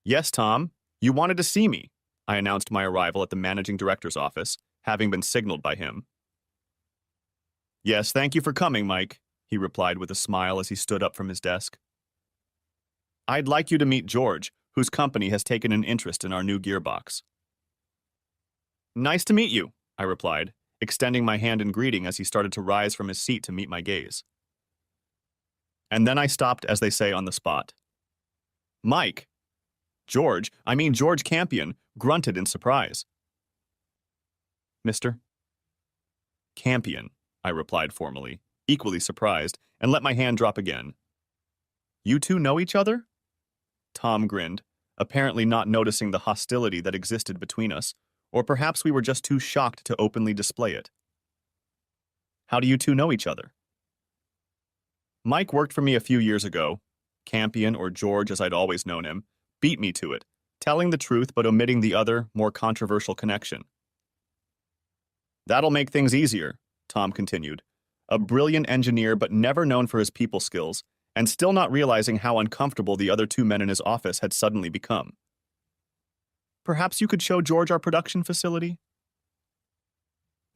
Yes, Tom, you wanted to see me. I announced my arrival at the managing director's office, having been signaled by him. Yes, thank you for coming, Mike, he replied with a smile as he stood up from his desk. I'd like you to meet George, whose company has taken an interest in our new gearbox. Nice to meet you, I replied, extending my hand in greeting as he started to rise from his seat to meet my gaze. And then I stopped, as they say, on the spot. Mike! George Campion, grunted in surprise. Mr. Campion, I replied formally, equally surprised, and let my hand drop again. You two know each other? Tom grinned, apparently not noticing the hostility that existed between us, or perhaps we were just too shocked to openly display it. How do you two know each other? Mike worked for me a few years ago. Campion, or George as I'd always known him, beat me to it, telling the truth but omitting the other, more controversial connection. That'll make things easier, Tom continued. A brilliant engineer but never known for his people skills, and still not realizing how uncomfortable the other two men in his office had suddenly become. Perhaps you could show George our production facility?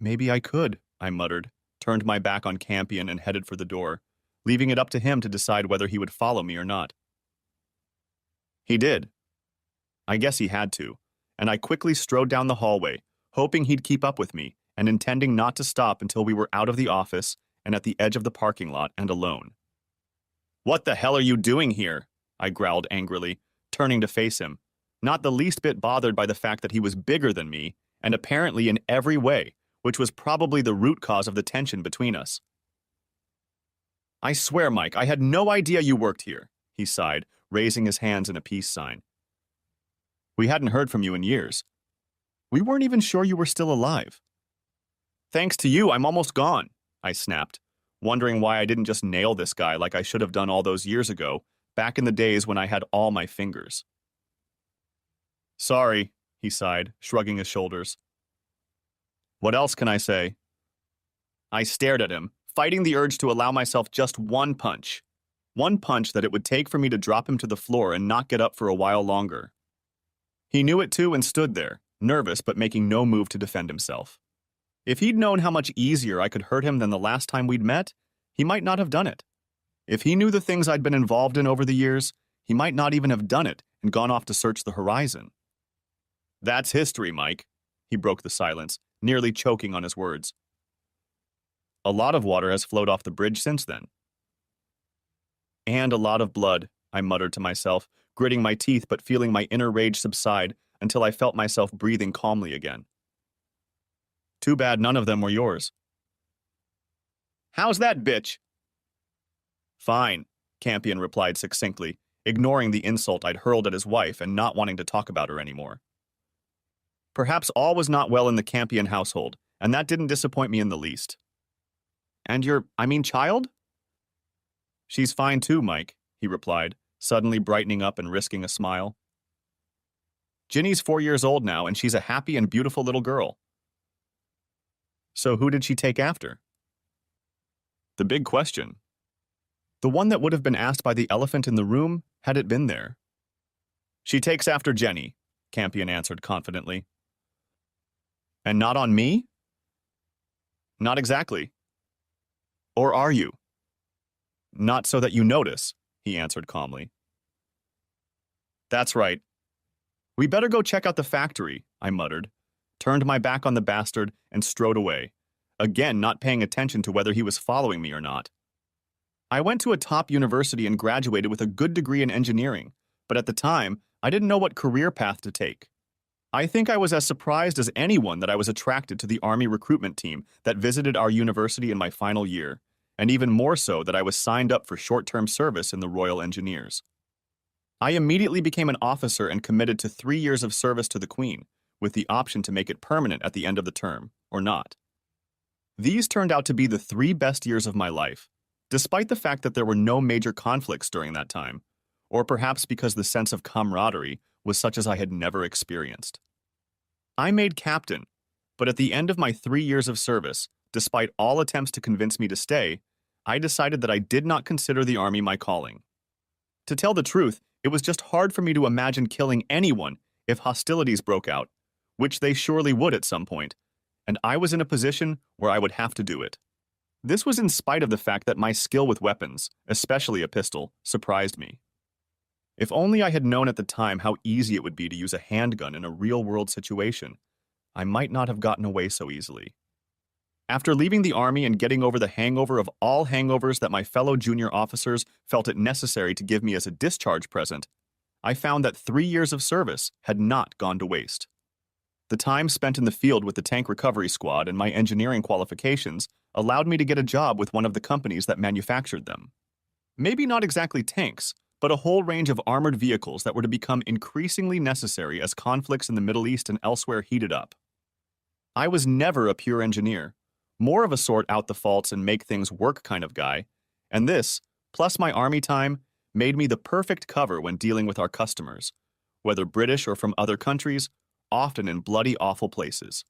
Maybe I could, I muttered, turned my back on Campion and headed for the door, leaving it up to him to decide whether he would follow me or not. He did. I guess he had to, and I quickly strode down the hallway, hoping he'd keep up with me, and intending not to stop until we were out of the office and at the edge of the parking lot and alone. What the hell are you doing here? I growled angrily, turning to face him, not the least bit bothered by the fact that he was bigger than me, and apparently in every way, which was probably the root cause of the tension between us. I swear, Mike, I had no idea you worked here, he sighed, raising his hands in a peace sign. We hadn't heard from you in years. We weren't even sure you were still alive. Thanks to you, I'm almost gone, I snapped, wondering why I didn't just nail this guy like I should have done all those years ago, back in the days when I had all my fingers. Sorry, he sighed, shrugging his shoulders. What else can I say? I stared at him, fighting the urge to allow myself just one punch that it would take for me to drop him to the floor and not get up for a while longer. He knew it too and stood there, nervous but making no move to defend himself. If he'd known how much easier I could hurt him than the last time we'd met, he might not have done it. If he knew the things I'd been involved in over the years, he might not even have done it and gone off to search the horizon. That's history, Mike, he broke the silence, nearly choking on his words. A lot of water has flowed off the bridge since then. And a lot of blood, I muttered to myself, gritting my teeth but feeling my inner rage subside until I felt myself breathing calmly again. Too bad none of them were yours. How's that, bitch? Fine, Campion replied succinctly, ignoring the insult I'd hurled at his wife and not wanting to talk about her anymore. Perhaps all was not well in the Campion household, and that didn't disappoint me in the least. And child? She's fine too, Mike, he replied, suddenly brightening up and risking a smile. Ginny's 4 years old now, and she's a happy and beautiful little girl. So who did she take after? The big question. The one that would have been asked by the elephant in the room, had it been there. She takes after Jenny, Campion answered confidently. And not on me? Not exactly. Or are you? Not so that you notice, he answered calmly. That's right. We better go check out the factory, I muttered, turned my back on the bastard, and strode away, again not paying attention to whether he was following me or not. I went to a top university and graduated with a good degree in engineering, but at the time, I didn't know what career path to take. I think I was as surprised as anyone that I was attracted to the Army recruitment team that visited our university in my final year, and even more so that I was signed up for short-term service in the Royal Engineers. I immediately became an officer and committed to 3 years of service to the Queen, with the option to make it permanent at the end of the term, or not. These turned out to be the 3 best years of my life, despite the fact that there were no major conflicts during that time, or perhaps because the sense of camaraderie was such as I had never experienced. I made captain, but at the end of my 3 years of service, despite all attempts to convince me to stay, I decided that I did not consider the Army my calling. To tell the truth, It was just hard for me to imagine killing anyone if hostilities broke out, which they surely would at some point, and I was in a position where I would have to do it. This was in spite of the fact that my skill with weapons, especially a pistol, surprised me. If only I had known at the time how easy it would be to use a handgun in a real-world situation, I might not have gotten away so easily. After leaving the Army and getting over the hangover of all hangovers that my fellow junior officers felt it necessary to give me as a discharge present, I found that 3 years of service had not gone to waste. The time spent in the field with the Tank Recovery Squad and my engineering qualifications allowed me to get a job with one of the companies that manufactured them. Maybe not exactly tanks, but a whole range of armored vehicles that were to become increasingly necessary as conflicts in the Middle East and elsewhere heated up. I was never a pure engineer, more of a sort out the faults and make things work kind of guy, and this, plus my Army time, made me the perfect cover when dealing with our customers, whether British or from other countries, often in bloody awful places.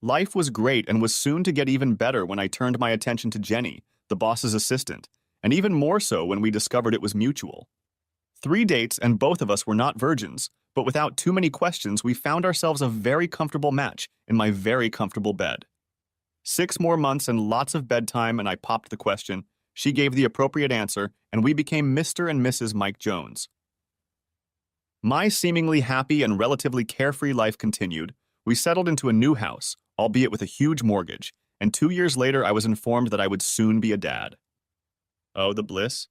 Life was great and was soon to get even better when I turned my attention to Jenny, the boss's assistant, and even more so when we discovered it was mutual. 3 dates and both of us were not virgins, but without too many questions we found ourselves a very comfortable match in my very comfortable bed. 6 more months and lots of bedtime and I popped the question, she gave the appropriate answer, and we became Mr. and Mrs. Mike Jones. My seemingly happy and relatively carefree life continued. We settled into a new house, albeit with a huge mortgage, and 2 years later I was informed that I would soon be a dad. Oh, the bliss.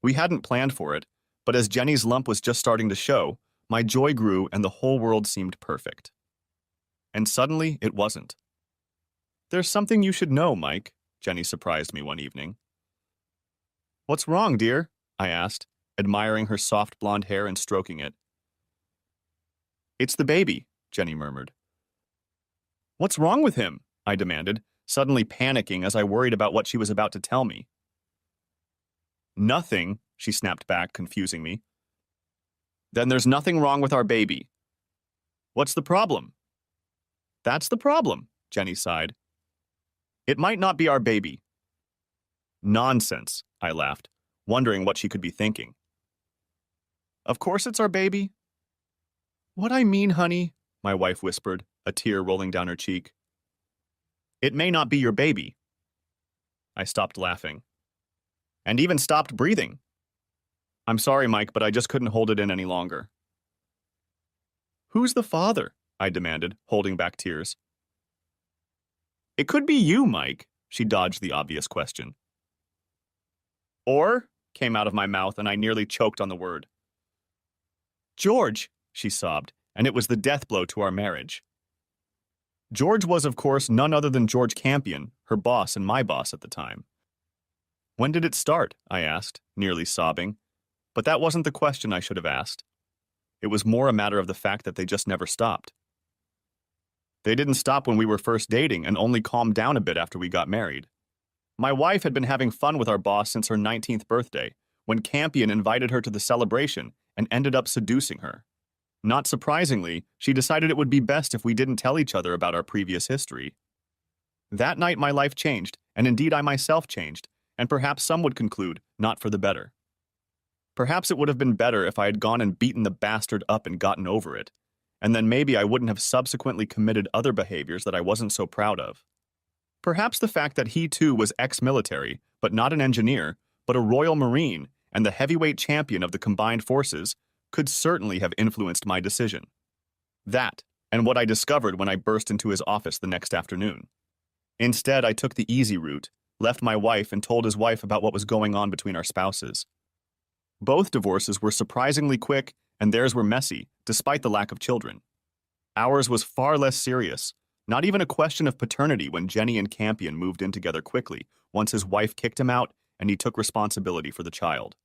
We hadn't planned for it, but as Jenny's lump was just starting to show, my joy grew and the whole world seemed perfect. And suddenly, it wasn't. There's something you should know, Mike, Jenny surprised me one evening. What's wrong, dear? I asked, admiring her soft blonde hair and stroking it. It's the baby, Jenny murmured. What's wrong with him? I demanded, suddenly panicking as I worried about what she was about to tell me. Nothing, she snapped back, confusing me. Then there's nothing wrong with our baby. What's the problem? That's the problem, Jenny sighed. It might not be our baby. Nonsense, I laughed, wondering what she could be thinking. Of course it's our baby. What I mean, honey, my wife whispered, a tear rolling down her cheek. It may not be your baby. I stopped laughing. And even stopped breathing. I'm sorry, Mike, but I just couldn't hold it in any longer. Who's the father? I demanded, holding back tears. It could be you, Mike, she dodged the obvious question. Or, came out of my mouth and I nearly choked on the word. George, she sobbed, and it was the death blow to our marriage. George was, of course, none other than George Campion, her boss and my boss at the time. When did it start? I asked, nearly sobbing. But that wasn't the question I should have asked. It was more a matter of the fact that they just never stopped. They didn't stop when we were first dating and only calmed down a bit after we got married. My wife had been having fun with our boss since her 19th birthday, when Campion invited her to the celebration and ended up seducing her. Not surprisingly, she decided it would be best if we didn't tell each other about our previous history. That night my life changed, and indeed I myself changed, and perhaps some would conclude, not for the better. Perhaps it would have been better if I had gone and beaten the bastard up and gotten over it, and then maybe I wouldn't have subsequently committed other behaviors that I wasn't so proud of. Perhaps the fact that he too was ex-military, but not an engineer, but a Royal Marine and the heavyweight champion of the combined forces, could certainly have influenced my decision. That, and what I discovered when I burst into his office the next afternoon. Instead, I took the easy route, left my wife and told his wife about what was going on between our spouses. Both divorces were surprisingly quick, and theirs were messy, despite the lack of children. Ours was far less serious, not even a question of paternity when Jenny and Campion moved in together quickly, once his wife kicked him out and he took responsibility for the child.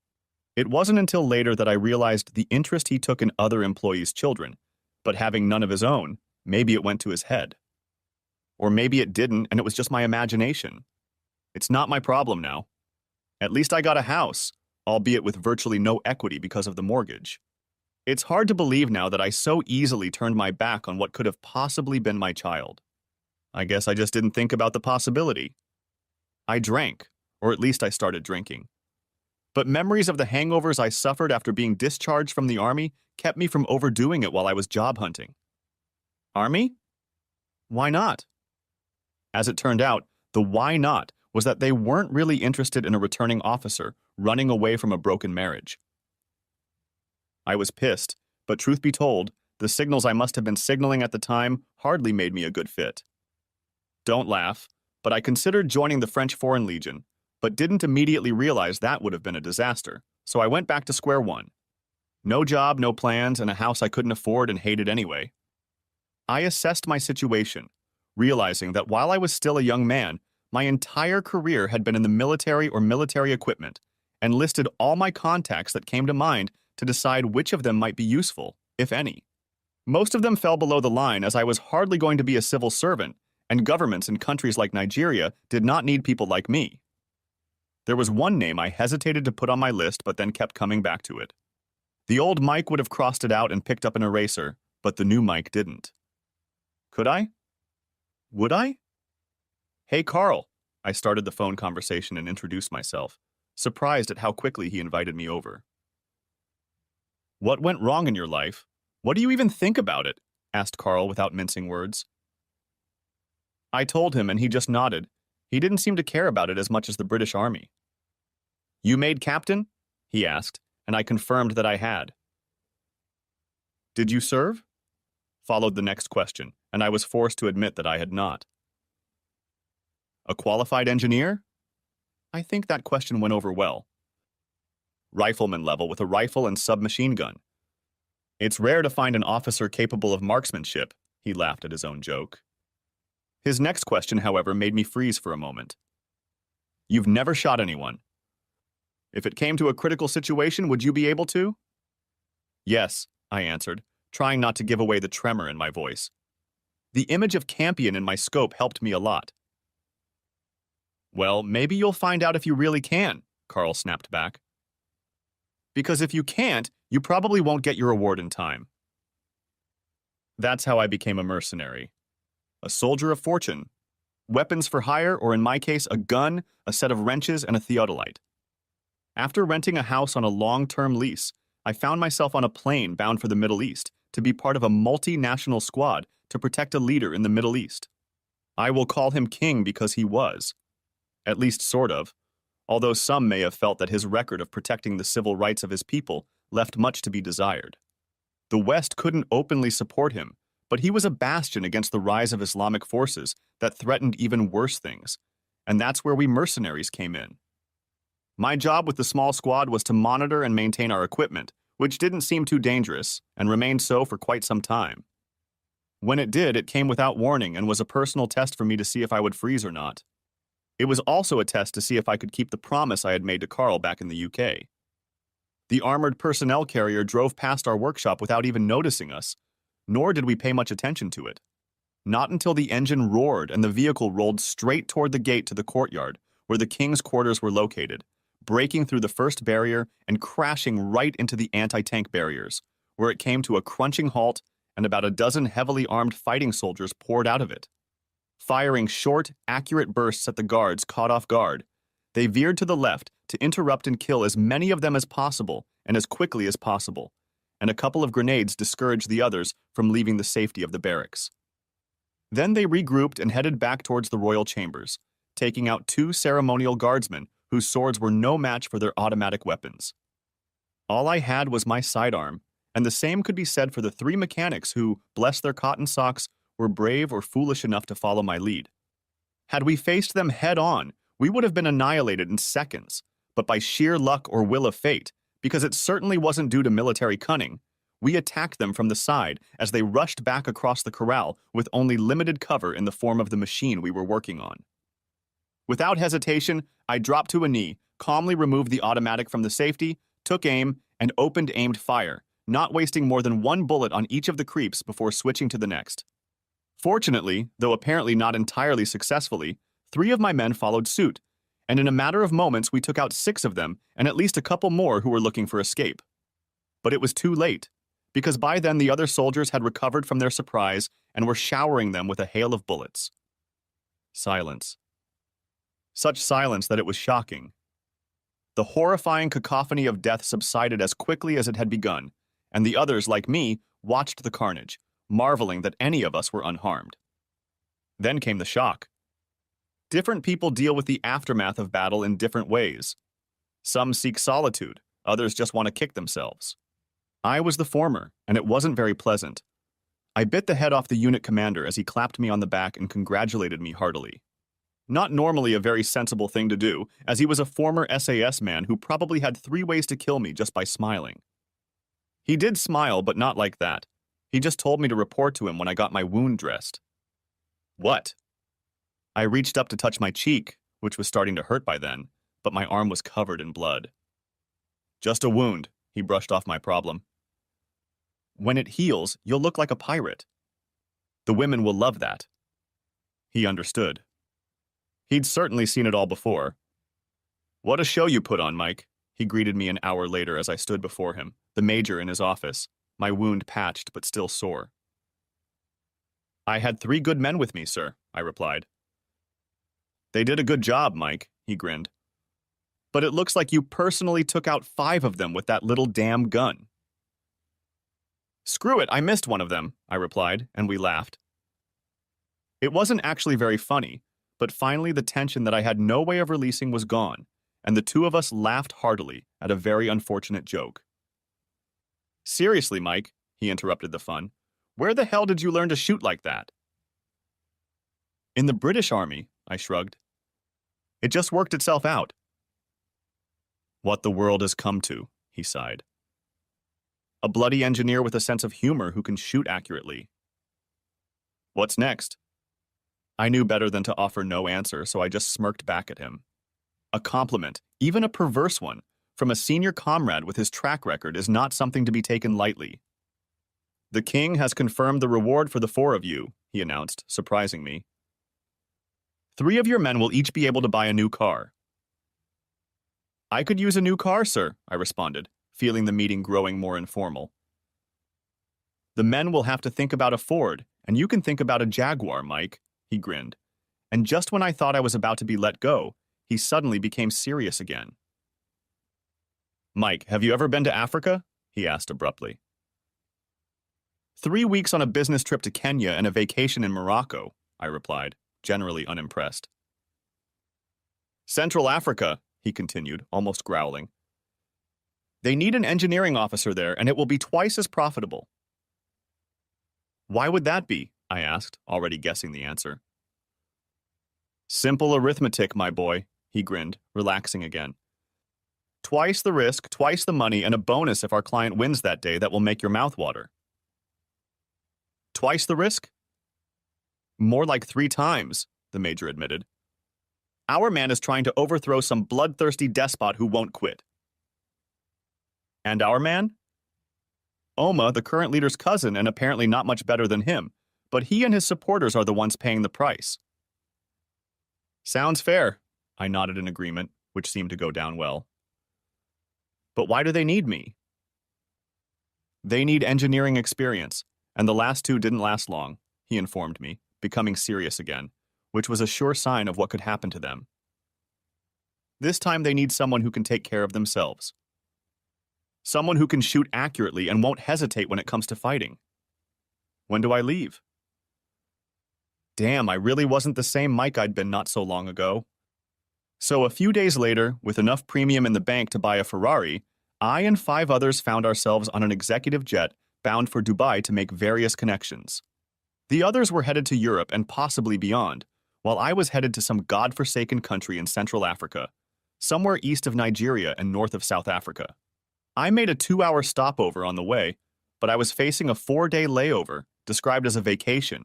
It wasn't until later that I realized the interest he took in other employees' children, but having none of his own, maybe it went to his head. Or maybe it didn't, and it was just my imagination. It's not my problem now. At least I got a house, albeit with virtually no equity because of the mortgage. It's hard to believe now that I so easily turned my back on what could have possibly been my child. I guess I just didn't think about the possibility. I drank, or at least I started drinking. But memories of the hangovers I suffered after being discharged from the army kept me from overdoing it while I was job hunting. Army? Why not? As it turned out, the why not was that they weren't really interested in a returning officer running away from a broken marriage. I was pissed, but truth be told, the signals I must have been signaling at the time hardly made me a good fit. Don't laugh, but I considered joining the French Foreign Legion, but didn't immediately realize that would have been a disaster, so I went back to square one. No job, no plans, and a house I couldn't afford and hated anyway. I assessed my situation, realizing that while I was still a young man, my entire career had been in the military or military equipment, and listed all my contacts that came to mind to decide which of them might be useful, if any. Most of them fell below the line as I was hardly going to be a civil servant, and governments in countries like Nigeria did not need people like me. There was one name I hesitated to put on my list but then kept coming back to it. The old Mike would have crossed it out and picked up an eraser, but the new Mike didn't. Could I? Would I? Hey, Carl. I started the phone conversation and introduced myself, surprised at how quickly he invited me over. What went wrong in your life? What do you even think about it? Asked Carl without mincing words. I told him and he just nodded. He didn't seem to care about it as much as the British Army. You made captain? He asked, and I confirmed that I had. Did you serve? Followed the next question, and I was forced to admit that I had not. A qualified engineer? I think that question went over well. Rifleman level with a rifle and submachine gun. It's rare to find an officer capable of marksmanship, he laughed at his own joke. His next question, however, made me freeze for a moment. You've never shot anyone. If it came to a critical situation, would you be able to? Yes, I answered, trying not to give away the tremor in my voice. The image of Campion in my scope helped me a lot. Well, maybe you'll find out if you really can, Carl snapped back. Because if you can't, you probably won't get your award in time. That's how I became a mercenary. A soldier of fortune. Weapons for hire, or in my case, a gun, a set of wrenches, and a theodolite. After renting a house on a long-term lease, I found myself on a plane bound for the Middle East to be part of a multinational squad to protect a leader in the Middle East. I will call him king because he was. At least sort of, although some may have felt that his record of protecting the civil rights of his people left much to be desired. The West couldn't openly support him, but he was a bastion against the rise of Islamic forces that threatened even worse things, and that's where we mercenaries came in. My job with the small squad was to monitor and maintain our equipment, which didn't seem too dangerous, and remained so for quite some time. When it did, it came without warning and was a personal test for me to see if I would freeze or not. It was also a test to see if I could keep the promise I had made to Carl back in the UK. The armored personnel carrier drove past our workshop without even noticing us, nor did we pay much attention to it. Not until the engine roared and the vehicle rolled straight toward the gate to the courtyard, where the king's quarters were located, breaking through the first barrier and crashing right into the anti-tank barriers, where it came to a crunching halt and about a dozen heavily armed fighting soldiers poured out of it. Firing short, accurate bursts at the guards caught off guard, they veered to the left to interrupt and kill as many of them as possible and as quickly as possible, and a couple of grenades discouraged the others from leaving the safety of the barracks. Then they regrouped and headed back towards the royal chambers, taking out 2 ceremonial guardsmen whose swords were no match for their automatic weapons. All I had was my sidearm, and the same could be said for the 3 mechanics who, bless their cotton socks, were brave or foolish enough to follow my lead. Had we faced them head-on, we would have been annihilated in seconds, but by sheer luck or will of fate, because it certainly wasn't due to military cunning, we attacked them from the side as they rushed back across the corral with only limited cover in the form of the machine we were working on. Without hesitation, I dropped to a knee, calmly removed the automatic from the safety, took aim, and opened aimed fire, not wasting more than 1 bullet on each of the creeps before switching to the next. Fortunately, though apparently not entirely successfully, 3 of my men followed suit, and in a matter of moments we took out 6 of them and at least a couple more who were looking for escape. But it was too late, because by then the other soldiers had recovered from their surprise and were showering them with a hail of bullets. Silence. Such silence that it was shocking. The horrifying cacophony of death subsided as quickly as it had begun, and the others, like me, watched the carnage, marveling that any of us were unharmed. Then came the shock. Different people deal with the aftermath of battle in different ways. Some seek solitude, others just want to kick themselves. I was the former, and it wasn't very pleasant. I bit the head off the unit commander as he clapped me on the back and congratulated me heartily. Not normally a very sensible thing to do, as he was a former SAS man who probably had 3 ways to kill me just by smiling. He did smile, but not like that. He just told me to report to him when I got my wound dressed. What? I reached up to touch my cheek, which was starting to hurt by then, but my arm was covered in blood. Just a wound, he brushed off my problem. When it heals, you'll look like a pirate. The women will love that. He understood. He'd certainly seen it all before. What a show you put on, Mike, he greeted me an hour later as I stood before him, the major in his office, my wound patched but still sore. I had 3 good men with me, sir, I replied. They did a good job, Mike, he grinned. But it looks like you personally took out 5 of them with that little damn gun. Screw it, I missed one of them, I replied, and we laughed. It wasn't actually very funny, but finally the tension that I had no way of releasing was gone, and the 2 of us laughed heartily at a very unfortunate joke. Seriously, Mike, he interrupted the fun, where the hell did you learn to shoot like that? In the British Army, I shrugged. It just worked itself out. What the world has come to, he sighed. A bloody engineer with a sense of humor who can shoot accurately. What's next? I knew better than to offer no answer, so I just smirked back at him. A compliment, even a perverse one, from a senior comrade with his track record is not something to be taken lightly. The king has confirmed the reward for the 4 of you, he announced, surprising me. 3 of your men will each be able to buy a new car. I could use a new car, sir, I responded, feeling the meeting growing more informal. The men will have to think about a Ford, and you can think about a Jaguar, Mike, he grinned. And just when I thought I was about to be let go, he suddenly became serious again. Mike, have you ever been to Africa? He asked abruptly. 3 weeks on a business trip to Kenya and a vacation in Morocco, I replied, generally unimpressed. Central Africa, he continued, almost growling. They need an engineering officer there, and it will be twice as profitable. Why would that be? I asked, already guessing the answer. Simple arithmetic, my boy, he grinned, relaxing again. Twice the risk, twice the money, and a bonus if our client wins that day that will make your mouth water. Twice the risk? More like 3 times, the major admitted. Our man is trying to overthrow some bloodthirsty despot who won't quit. And our man? Oma, the current leader's cousin, and apparently not much better than him, but he and his supporters are the ones paying the price. Sounds fair, I nodded in agreement, which seemed to go down well. But why do they need me? They need engineering experience, and the last 2 didn't last long, he informed me, becoming serious again, which was a sure sign of what could happen to them. This time they need someone who can take care of themselves. Someone who can shoot accurately and won't hesitate when it comes to fighting. When do I leave? Damn, I really wasn't the same Mike I'd been not so long ago. So a few days later, with enough premium in the bank to buy a Ferrari, I and 5 others found ourselves on an executive jet bound for Dubai to make various connections. The others were headed to Europe and possibly beyond, while I was headed to some godforsaken country in Central Africa, somewhere east of Nigeria and north of South Africa. I made a 2-hour stopover on the way, but I was facing a 4-day layover, described as a vacation,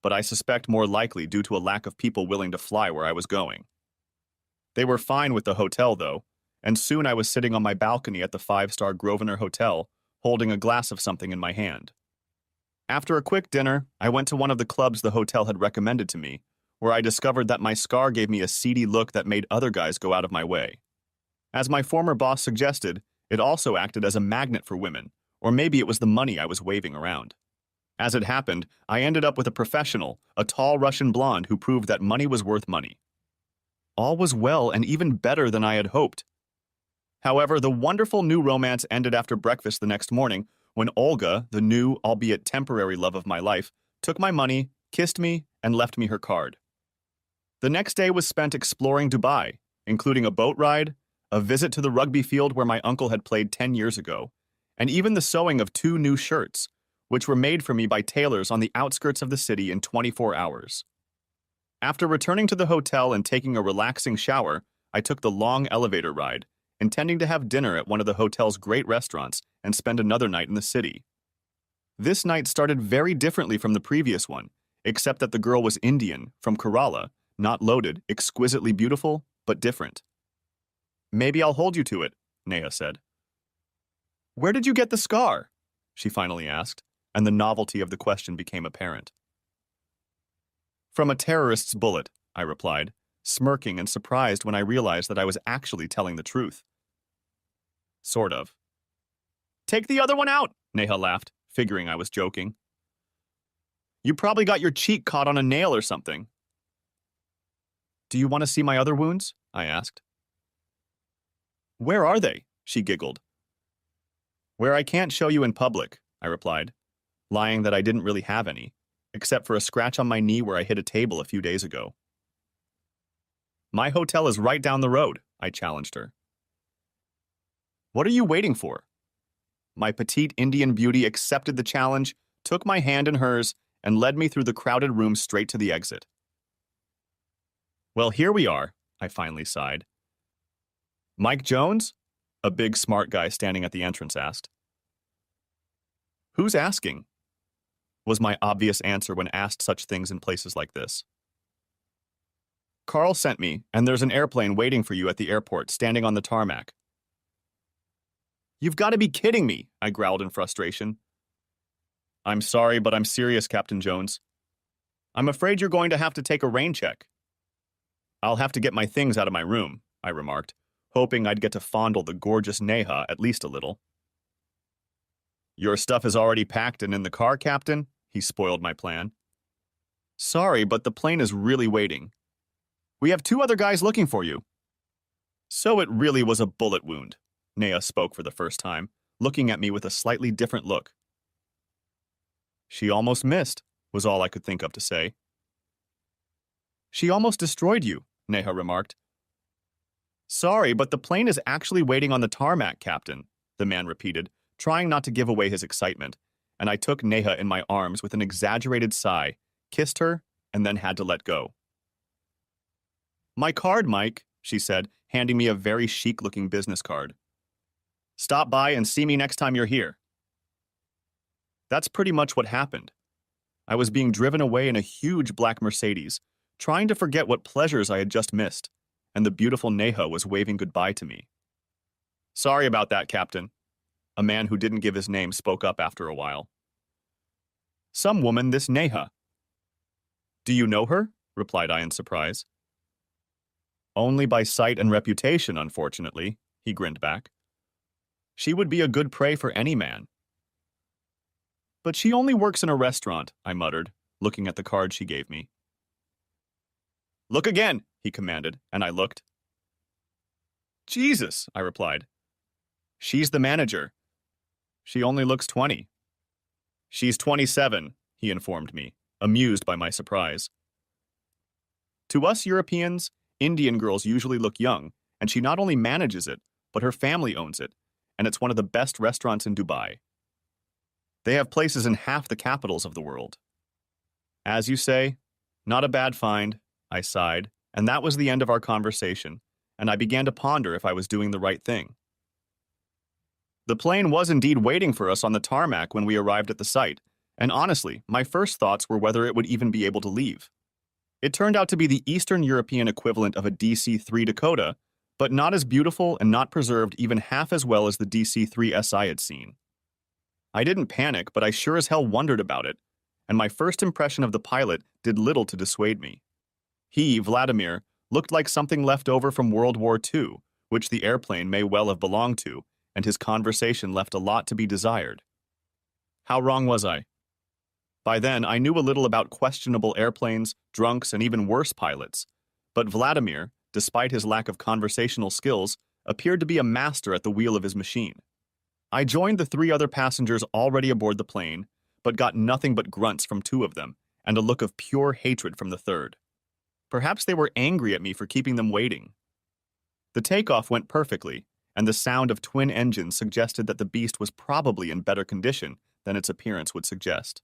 but I suspect more likely due to a lack of people willing to fly where I was going. They were fine with the hotel, though, and soon I was sitting on my balcony at the 5-star Grosvenor Hotel, holding a glass of something in my hand. After a quick dinner, I went to one of the clubs the hotel had recommended to me, where I discovered that my scar gave me a seedy look that made other guys go out of my way. As my former boss suggested, it also acted as a magnet for women, or maybe it was the money I was waving around. As it happened, I ended up with a professional, a tall Russian blonde who proved that money was worth money. All was well and even better than I had hoped. However, the wonderful new romance ended after breakfast the next morning when Olga, the new, albeit temporary love of my life, took my money, kissed me, and left me her card. The next day was spent exploring Dubai, including a boat ride, a visit to the rugby field where my uncle had played 10 years ago, and even the sewing of 2 new shirts, which were made for me by tailors on the outskirts of the city in 24 hours. After returning to the hotel and taking a relaxing shower, I took the long elevator ride, intending to have dinner at one of the hotel's great restaurants and spend another night in the city. This night started very differently from the previous one, except that the girl was Indian, from Kerala, not loaded, exquisitely beautiful, but different. "Maybe I'll hold you to it," Neha said. "Where did you get the scar?" she finally asked, and the novelty of the question became apparent. "From a terrorist's bullet," I replied, smirking and surprised when I realized that I was actually telling the truth. "Sort of." "Take the other one out," Neha laughed, figuring I was joking. "You probably got your cheek caught on a nail or something." "Do you want to see my other wounds?" I asked. "Where are they?" she giggled. "Where I can't show you in public," I replied, lying that I didn't really have any, except for a scratch on my knee where I hit a table a few days ago. "My hotel is right down the road," I challenged her. "What are you waiting for?" My petite Indian beauty accepted the challenge, took my hand in hers, and led me through the crowded room straight to the exit. "Well, here we are," I finally sighed. "Mike Jones?" a big smart guy standing at the entrance asked. "Who's asking?" was my obvious answer when asked such things in places like this. "Carl sent me, and there's an airplane waiting for you at the airport, standing on the tarmac." "You've got to be kidding me," I growled in frustration. "I'm sorry, but I'm serious, Captain Jones. I'm afraid you're going to have to take a rain check." "I'll have to get my things out of my room," I remarked, hoping I'd get to fondle the gorgeous Neha at least a little. "Your stuff is already packed and in the car, Captain?" He spoiled my plan. "Sorry, but the plane is really waiting. We have 2 other guys looking for you." "So it really was a bullet wound," Neha spoke for the first time, looking at me with a slightly different look. "She almost missed," was all I could think of to say. "She almost destroyed you," Neha remarked. "Sorry, but the plane is actually waiting on the tarmac, Captain," the man repeated, trying not to give away his excitement, and I took Neha in my arms with an exaggerated sigh, kissed her, and then had to let go. "My card, Mike," she said, handing me a very chic-looking business card. "Stop by and see me next time you're here." That's pretty much what happened. I was being driven away in a huge black Mercedes, trying to forget what pleasures I had just missed, and the beautiful Neha was waving goodbye to me. "Sorry about that, Captain." A man who didn't give his name spoke up after a while. "Some woman, this Neha." "Do you know her?" replied I in surprise. "Only by sight and reputation, unfortunately," he grinned back. "She would be a good prey for any man." "But she only works in a restaurant," I muttered, looking at the card she gave me. "Look again," he commanded, and I looked. "Jesus," I replied. "She's the manager. She only looks 20. "She's 27, he informed me, amused by my surprise. To us Europeans, Indian girls usually look young, and she not only manages it, but her family owns it, and it's one of the best restaurants in Dubai. They have places in half the capitals of the world." "As you say, not a bad find," I sighed, and that was the end of our conversation, and I began to ponder if I was doing the right thing. The plane was indeed waiting for us on the tarmac when we arrived at the site, and honestly, my first thoughts were whether it would even be able to leave. It turned out to be the Eastern European equivalent of a DC-3 Dakota, but not as beautiful and not preserved even half as well as the DC-3 SI had seen. I didn't panic, but I sure as hell wondered about it, and my first impression of the pilot did little to dissuade me. He, Vladimir, looked like something left over from World War II, which the airplane may well have belonged to, and his conversation left a lot to be desired. How wrong was I? By then, I knew a little about questionable airplanes, drunks, and even worse pilots, but Vladimir, despite his lack of conversational skills, appeared to be a master at the wheel of his machine. I joined the 3 other passengers already aboard the plane, but got nothing but grunts from 2 of them and a look of pure hatred from the third. Perhaps they were angry at me for keeping them waiting. The takeoff went perfectly, and the sound of twin engines suggested that the beast was probably in better condition than its appearance would suggest.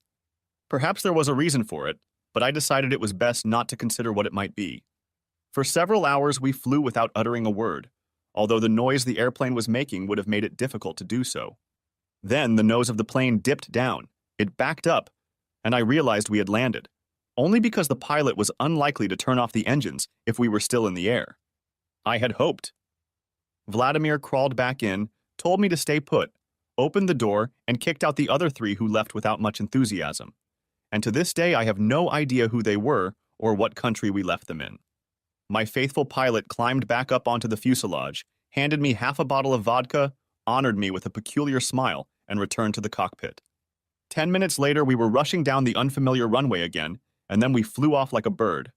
Perhaps there was a reason for it, but I decided it was best not to consider what it might be. For several hours we flew without uttering a word, although the noise the airplane was making would have made it difficult to do so. Then the nose of the plane dipped down, it backed up, and I realized we had landed, only because the pilot was unlikely to turn off the engines if we were still in the air. I had hoped. Vladimir crawled back in, told me to stay put, opened the door, and kicked out the other 3 who left without much enthusiasm. And to this day I have no idea who they were or what country we left them in. My faithful pilot climbed back up onto the fuselage, handed me half a bottle of vodka, honored me with a peculiar smile, and returned to the cockpit. 10 minutes later we were rushing down the unfamiliar runway again, and then we flew off like a bird.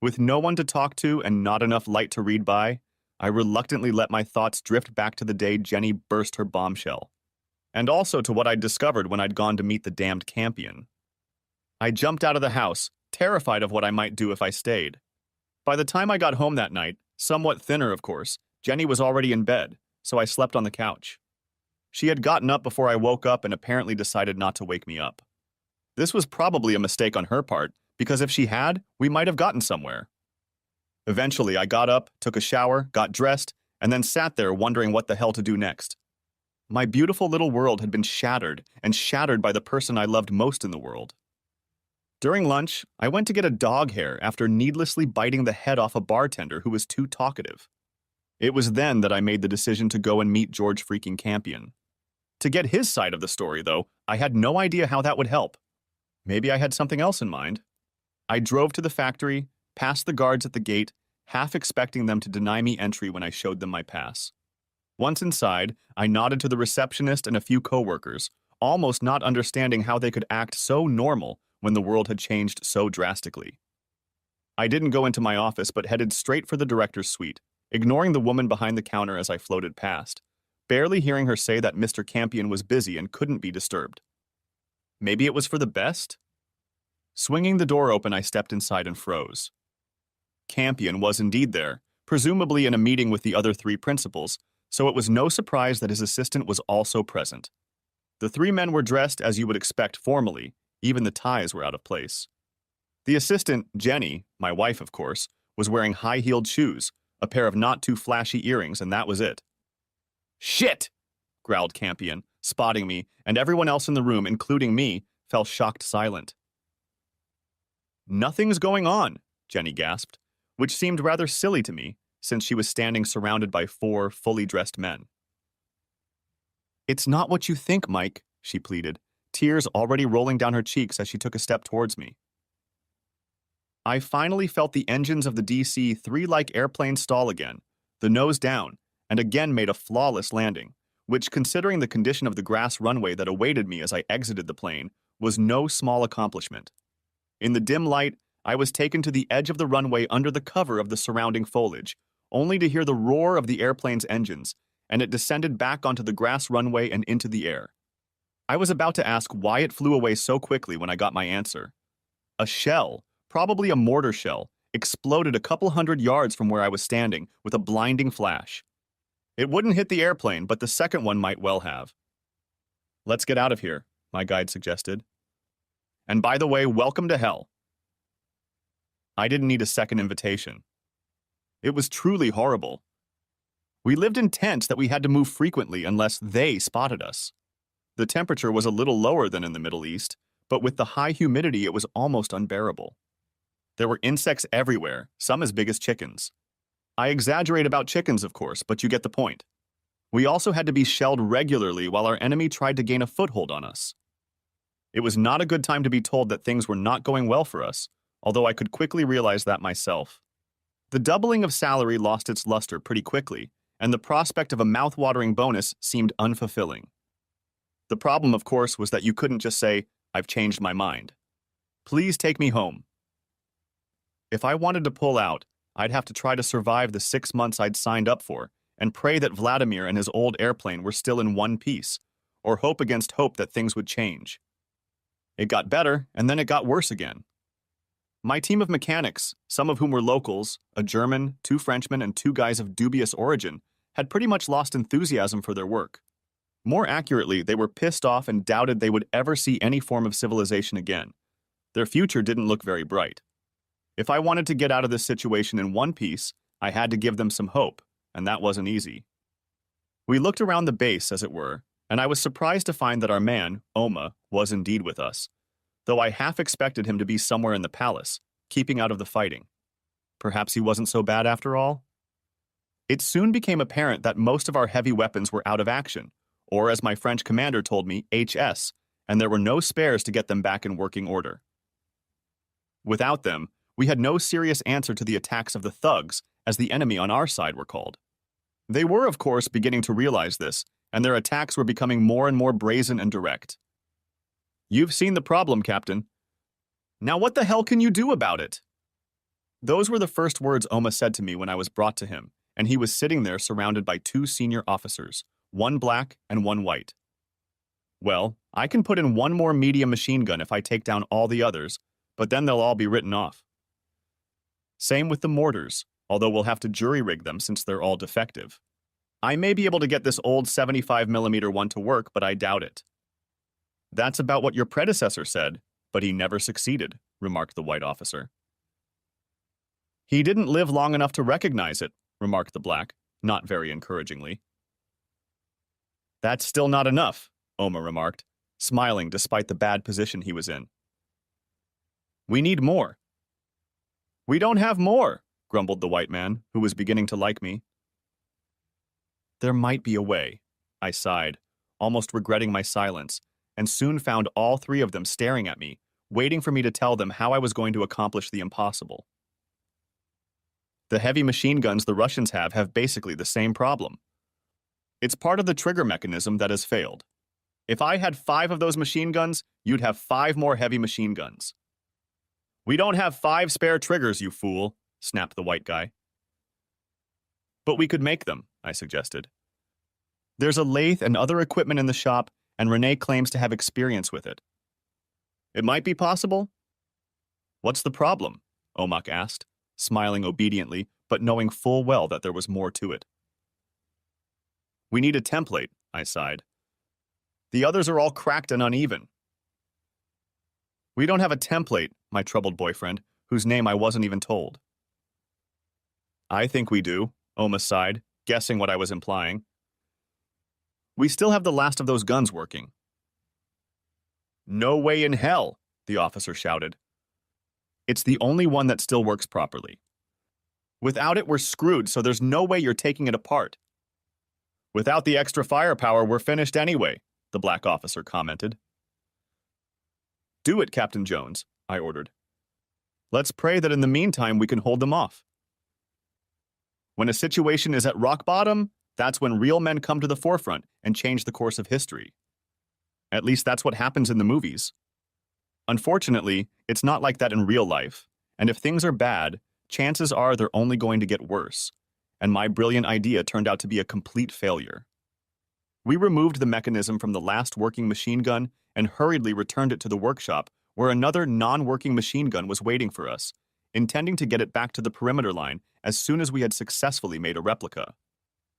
With no one to talk to and not enough light to read by, I reluctantly let my thoughts drift back to the day Jenny burst her bombshell, and also to what I'd discovered when I'd gone to meet the damned Campion. I jumped out of the house, terrified of what I might do if I stayed. By the time I got home that night, somewhat thinner of course, Jenny was already in bed, so I slept on the couch. She had gotten up before I woke up and apparently decided not to wake me up. This was probably a mistake on her part, because if she had, we might have gotten somewhere. Eventually, I got up, took a shower, got dressed, and then sat there wondering what the hell to do next. My beautiful little world had been shattered, and shattered by the person I loved most in the world. During lunch, I went to get a dog hair after needlessly biting the head off a bartender who was too talkative. It was then that I made the decision to go and meet George freaking Campion. To get his side of the story, though, I had no idea how that would help. Maybe I had something else in mind. I drove to the factory, past the guards at the gate, half expecting them to deny me entry when I showed them my pass. Once inside, I nodded to the receptionist and a few coworkers, almost not understanding how they could act so normal when the world had changed so drastically. I didn't go into my office but headed straight for the director's suite, ignoring the woman behind the counter as I floated past, barely hearing her say that Mr. Campion was busy and couldn't be disturbed. Maybe it was for the best? Swinging the door open, I stepped inside and froze. Campion was indeed there, presumably in a meeting with the other 3 principals, so it was no surprise that his assistant was also present. The 3 men were dressed as you would expect formally, even the ties were out of place. The assistant, Jenny, my wife of course, was wearing high-heeled shoes, a pair of not too flashy earrings, and that was it. "Shit!" growled Campion, spotting me, and everyone else in the room, including me, fell shocked silent. "Nothing's going on," Jenny gasped, which seemed rather silly to me, since she was standing surrounded by 4 fully dressed men. "It's not what you think, Mike," she pleaded, tears already rolling down her cheeks as she took a step towards me. I finally felt the engines of the DC-3-like airplane stall again, the nose down, and again made a flawless landing, which, considering the condition of the grass runway that awaited me as I exited the plane, was no small accomplishment. In the dim light, I was taken to the edge of the runway under the cover of the surrounding foliage, only to hear the roar of the airplane's engines, and it descended back onto the grass runway and into the air. I was about to ask why it flew away so quickly when I got my answer. A shell, probably a mortar shell, exploded a couple hundred yards from where I was standing with a blinding flash. It wouldn't hit the airplane, but the second one might well have. "Let's get out of here," my guide suggested. "And by the way, welcome to hell." I didn't need a second invitation. It was truly horrible. We lived in tents that we had to move frequently unless they spotted us. The temperature was a little lower than in the Middle East, but with the high humidity it was almost unbearable. There were insects everywhere, some as big as chickens. I exaggerate about chickens, of course, but you get the point. We also had to be shelled regularly while our enemy tried to gain a foothold on us. It was not a good time to be told that things were not going well for us, although I could quickly realize that myself. The doubling of salary lost its luster pretty quickly, and the prospect of a mouth-watering bonus seemed unfulfilling. The problem, of course, was that you couldn't just say, "I've changed my mind. Please take me home." If I wanted to pull out, I'd have to try to survive the 6 months I'd signed up for, and pray that Vladimir and his old airplane were still in one piece, or hope against hope that things would change. It got better, and then it got worse again. My team of mechanics, some of whom were locals, a German, 2 Frenchmen, and 2 guys of dubious origin, had pretty much lost enthusiasm for their work. More accurately, they were pissed off and doubted they would ever see any form of civilization again. Their future didn't look very bright. If I wanted to get out of this situation in one piece, I had to give them some hope, and that wasn't easy. We looked around the base, as it were, and I was surprised to find that our man, Oma, was indeed with us, though I half expected him to be somewhere in the palace, keeping out of the fighting. Perhaps he wasn't so bad after all? It soon became apparent that most of our heavy weapons were out of action, or as my French commander told me, HS, and there were no spares to get them back in working order. Without them, we had no serious answer to the attacks of the thugs, as the enemy on our side were called. They were, of course, beginning to realize this, and their attacks were becoming more and more brazen and direct. "You've seen the problem, Captain. Now what the hell can you do about it?" Those were the first words Oma said to me when I was brought to him, and he was sitting there surrounded by 2 senior officers, 1 black and 1 white. "Well, I can put in 1 more medium machine gun if I take down all the others, but then they'll all be written off. Same with the mortars, although we'll have to jury-rig them since they're all defective. I may be able to get this old 75mm one to work, but I doubt it." "That's about what your predecessor said, but he never succeeded," remarked the white officer. "He didn't live long enough to recognize it," remarked the black, not very encouragingly. "That's still not enough," Oma remarked, smiling despite the bad position he was in. "We need more." "We don't have more," grumbled the white man, who was beginning to like me. There might be a way, I sighed, almost regretting my silence, and soon found all 3 of them staring at me, waiting for me to tell them how I was going to accomplish the impossible. The heavy machine guns the Russians have basically the same problem. It's part of the trigger mechanism that has failed. If I had 5 of those machine guns, you'd have 5 more heavy machine guns. "We don't have 5 spare triggers, you fool," snapped the white guy. "But we could make them," I suggested. "There's a lathe and other equipment in the shop, and Renee claims to have experience with it." "It might be possible." "What's the problem?" Omak asked, smiling obediently, but knowing full well that there was more to it. "We need a template," I sighed. "The others are all cracked and uneven." "We don't have a template," my troubled boyfriend, whose name I wasn't even told. "I think we do," Oma sighed, guessing what I was implying. "We still have the last of those guns working." "No way in hell," the officer shouted. "It's the only one that still works properly. Without it, we're screwed, so there's no way you're taking it apart." "Without the extra firepower, we're finished anyway," the black officer commented. "Do it, Captain Jones," I ordered. "Let's pray that in the meantime we can hold them off. When a situation is at rock bottom, that's when real men come to the forefront and change the course of history. At least that's what happens in the movies. Unfortunately, it's not like that in real life, and if things are bad, chances are they're only going to get worse, and my brilliant idea turned out to be a complete failure. We removed the mechanism from the last working machine gun and hurriedly returned it to the workshop where another non-working machine gun was waiting for us, intending to get it back to the perimeter line as soon as we had successfully made a replica.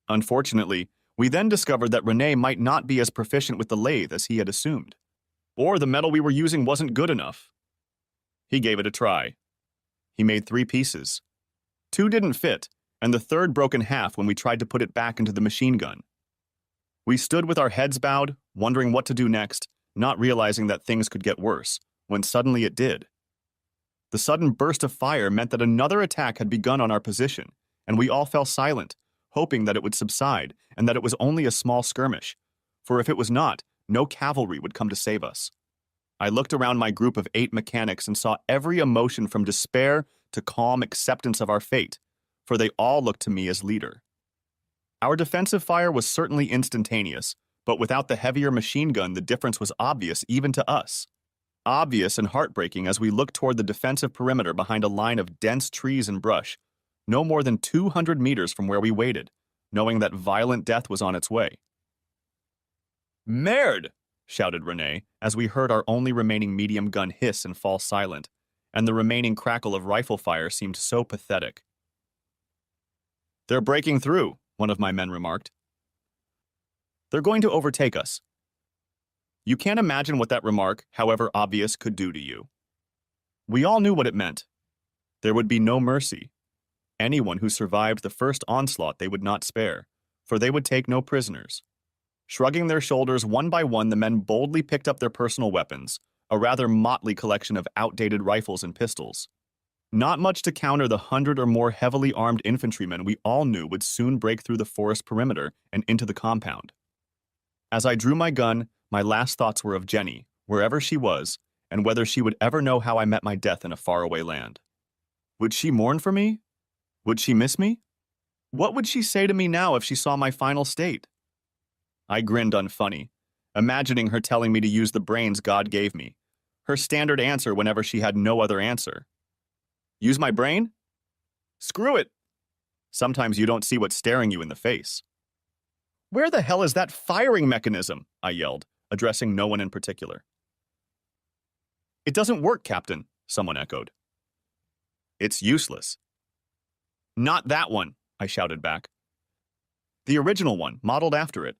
Unfortunately, we then discovered that René might not be as proficient with the lathe as he had assumed, or the metal we were using wasn't good enough. He gave it a try. He made 3 pieces. 2 didn't fit, and the third broke in half when we tried to put it back into the machine gun. We stood with our heads bowed, wondering what to do next, not realizing that things could get worse, when suddenly it did. The sudden burst of fire meant that another attack had begun on our position, and we all fell silent, hoping that it would subside and that it was only a small skirmish, for if it was not, no cavalry would come to save us. I looked around my group of 8 mechanics and saw every emotion from despair to calm acceptance of our fate, for they all looked to me as leader. Our defensive fire was certainly instantaneous, but without the heavier machine gun, the difference was obvious even to us. Obvious and heartbreaking as we looked toward the defensive perimeter behind a line of dense trees and brush, no more than 200 meters from where we waited, knowing that violent death was on its way. "Merde!" shouted Renee, as we heard our only remaining medium gun hiss and fall silent, and the remaining crackle of rifle fire seemed so pathetic. "They're breaking through," one of my men remarked. "They're going to overtake us." You can't imagine what that remark, however obvious, could do to you. We all knew what it meant. There would be no mercy. Anyone who survived the first onslaught they would not spare, for they would take no prisoners. Shrugging their shoulders one by one, the men boldly picked up their personal weapons, a rather motley collection of outdated rifles and pistols. Not much to counter the 100 or more heavily armed infantrymen we all knew would soon break through the forest perimeter and into the compound. As I drew my gun, my last thoughts were of Jenny, wherever she was, and whether she would ever know how I met my death in a faraway land. Would she mourn for me? Would she miss me? What would she say to me now if she saw my final state? I grinned unfunny, imagining her telling me to use the brains God gave me, her standard answer whenever she had no other answer. Use my brain? Screw it! Sometimes you don't see what's staring you in the face. Where the hell is that firing mechanism? I yelled, addressing no one in particular. It doesn't work, Captain, someone echoed. It's useless. Not that one, I shouted back. The original one, modeled after it.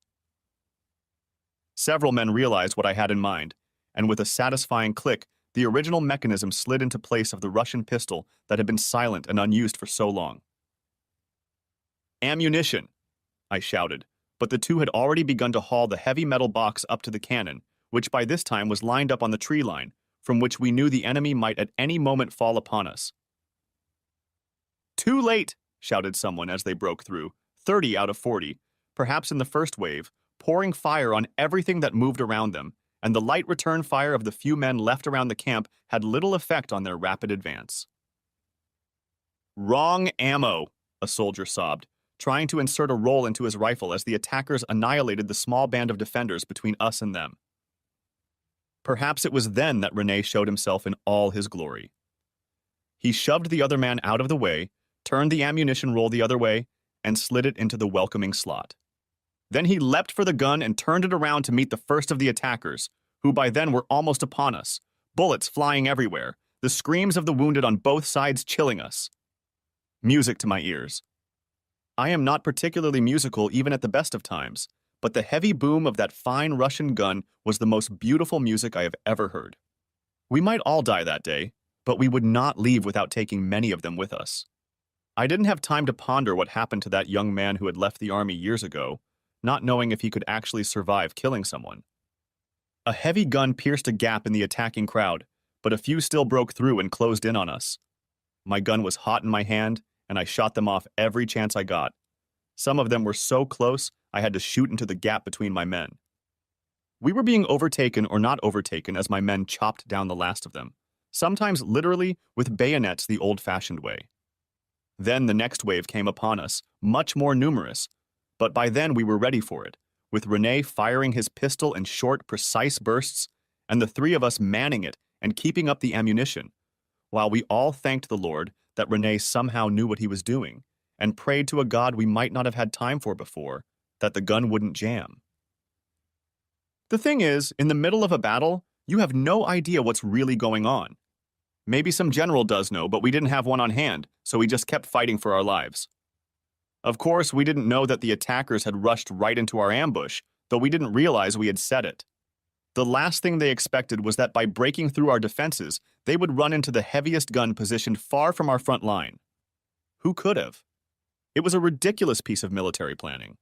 Several men realized what I had in mind, and with a satisfying click, the original mechanism slid into place of the Russian pistol that had been silent and unused for so long. Ammunition, I shouted, but the two had already begun to haul the heavy metal box up to the cannon, which by this time was lined up on the tree line, from which we knew the enemy might at any moment fall upon us. Too late, shouted someone as they broke through, 30 out of 40, perhaps in the first wave, pouring fire on everything that moved around them, and the light return fire of the few men left around the camp had little effect on their rapid advance. Wrong ammo, a soldier sobbed, trying to insert a roll into his rifle as the attackers annihilated the small band of defenders between us and them. Perhaps it was then that Rene showed himself in all his glory. He shoved the other man out of the way, turned the ammunition roll the other way, and slid it into the welcoming slot. Then he leapt for the gun and turned it around to meet the first of the attackers, who by then were almost upon us, bullets flying everywhere, the screams of the wounded on both sides chilling us. Music to my ears. I am not particularly musical even at the best of times, but the heavy boom of that fine Russian gun was the most beautiful music I have ever heard. We might all die that day, but we would not leave without taking many of them with us. I didn't have time to ponder what happened to that young man who had left the army years ago, not knowing if he could actually survive killing someone. A heavy gun pierced a gap in the attacking crowd, but a few still broke through and closed in on us. My gun was hot in my hand, and I shot them off every chance I got. Some of them were so close, I had to shoot into the gap between my men. We were being overtaken or not overtaken as my men chopped down the last of them, sometimes literally with bayonets the old-fashioned way. Then the next wave came upon us, much more numerous, but by then we were ready for it, with Rene firing his pistol in short, precise bursts, and the three of us manning it and keeping up the ammunition, while we all thanked the Lord that Rene somehow knew what he was doing, and prayed to a God we might not have had time for before, that the gun wouldn't jam. The thing is, in the middle of a battle, you have no idea what's really going on. Maybe some general does know, but we didn't have one on hand, so we just kept fighting for our lives. Of course, we didn't know that the attackers had rushed right into our ambush, though we didn't realize we had set it. The last thing they expected was that by breaking through our defenses, they would run into the heaviest gun positioned far from our front line. Who could have? It was a ridiculous piece of military planning.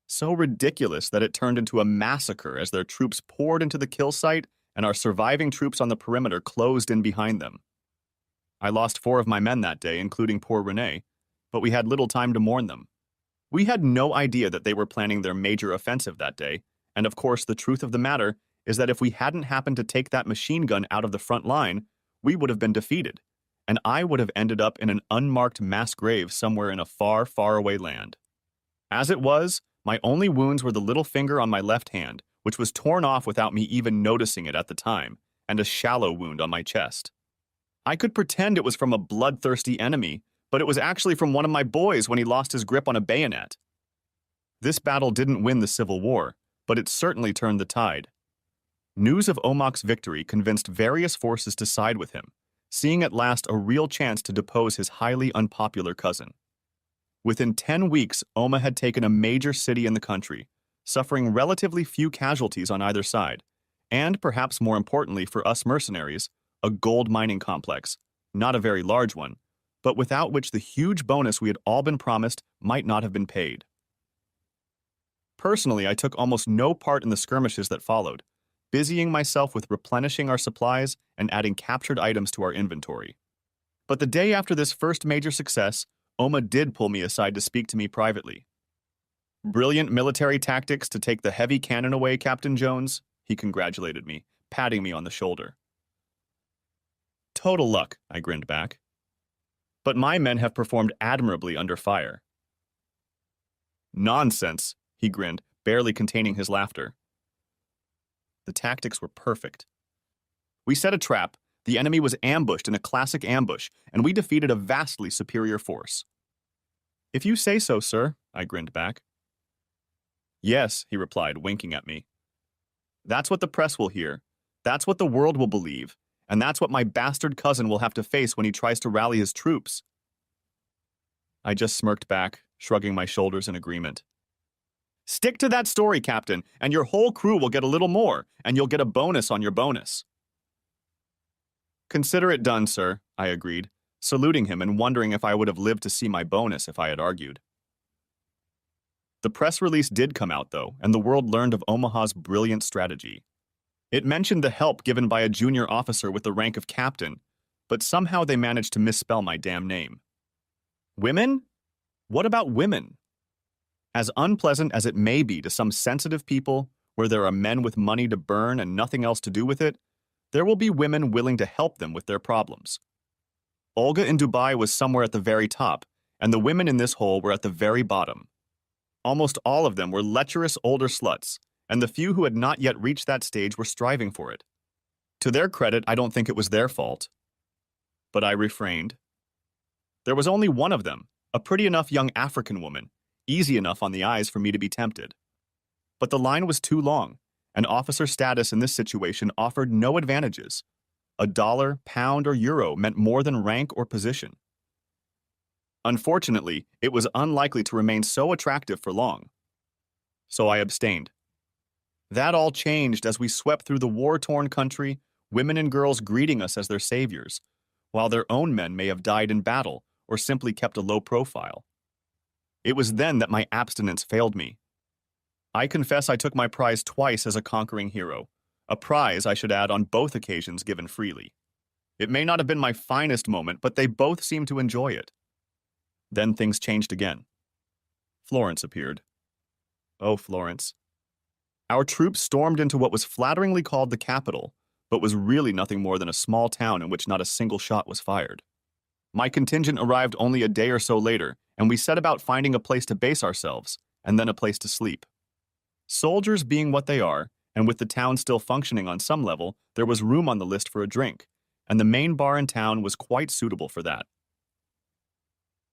So ridiculous that it turned into a massacre as their troops poured into the kill site and our surviving troops on the perimeter closed in behind them. I lost 4 of my men that day, including poor Rene, but we had little time to mourn them. We had no idea that they were planning their major offensive that day, and of course the truth of the matter is that if we hadn't happened to take that machine gun out of the front line, we would have been defeated, and I would have ended up in an unmarked mass grave somewhere in a far, far away land. As it was, my only wounds were the little finger on my left hand, which was torn off without me even noticing it at the time, and a shallow wound on my chest. I could pretend it was from a bloodthirsty enemy, but it was actually from one of my boys when he lost his grip on a bayonet. This battle didn't win the Civil War, but it certainly turned the tide. News of Omok's victory convinced various forces to side with him, seeing at last a real chance to depose his highly unpopular cousin. Within 10 weeks, Oma had taken a major city in the country, suffering relatively few casualties on either side, and, perhaps more importantly for us mercenaries, a gold mining complex, not a very large one, but without which the huge bonus we had all been promised might not have been paid. Personally, I took almost no part in the skirmishes that followed, busying myself with replenishing our supplies and adding captured items to our inventory. But the day after this first major success, Oma did pull me aside to speak to me privately. "Brilliant military tactics to take the heavy cannon away, Captain Jones," he congratulated me, patting me on the shoulder. "Total luck," I grinned back. "But my men have performed admirably under fire." "Nonsense," he grinned, barely containing his laughter. The tactics were perfect. We set a trap, the enemy was ambushed in a classic ambush, and we defeated a vastly superior force. "If you say so, sir," I grinned back. "Yes," he replied, winking at me. "That's what the press will hear, that's what the world will believe, and that's what my bastard cousin will have to face when he tries to rally his troops." I just smirked back, shrugging my shoulders in agreement. "Stick to that story, Captain, and your whole crew will get a little more, and you'll get a bonus on your bonus." "Consider it done, sir," I agreed, saluting him and wondering if I would have lived to see my bonus if I had argued. The press release did come out, though, and the world learned of Omaha's brilliant strategy. It mentioned the help given by a junior officer with the rank of captain, but somehow they managed to misspell my damn name. Women? What about women? As unpleasant as it may be to some sensitive people, where there are men with money to burn and nothing else to do with it, there will be women willing to help them with their problems. Olga in Dubai was somewhere at the very top, and the women in this hole were at the very bottom. Almost all of them were lecherous older sluts, and the few who had not yet reached that stage were striving for it. To their credit, I don't think it was their fault. But I refrained. There was only one of them, a pretty enough young African woman, easy enough on the eyes for me to be tempted. But the line was too long, and officer status in this situation offered no advantages. A dollar, pound, or euro meant more than rank or position. Unfortunately, it was unlikely to remain so attractive for long. So I abstained. That all changed as we swept through the war-torn country, women and girls greeting us as their saviors, while their own men may have died in battle or simply kept a low profile. It was then that my abstinence failed me. I confess I took my prize twice as a conquering hero, a prize, I should add, on both occasions given freely. It may not have been my finest moment, but they both seemed to enjoy it. Then things changed again. Florence appeared. Oh, Florence. Our troops stormed into what was flatteringly called the capital, but was really nothing more than a small town in which not a single shot was fired. My contingent arrived only a day or so later, and we set about finding a place to base ourselves, and then a place to sleep. Soldiers being what they are, and with the town still functioning on some level, there was room on the list for a drink, and the main bar in town was quite suitable for that.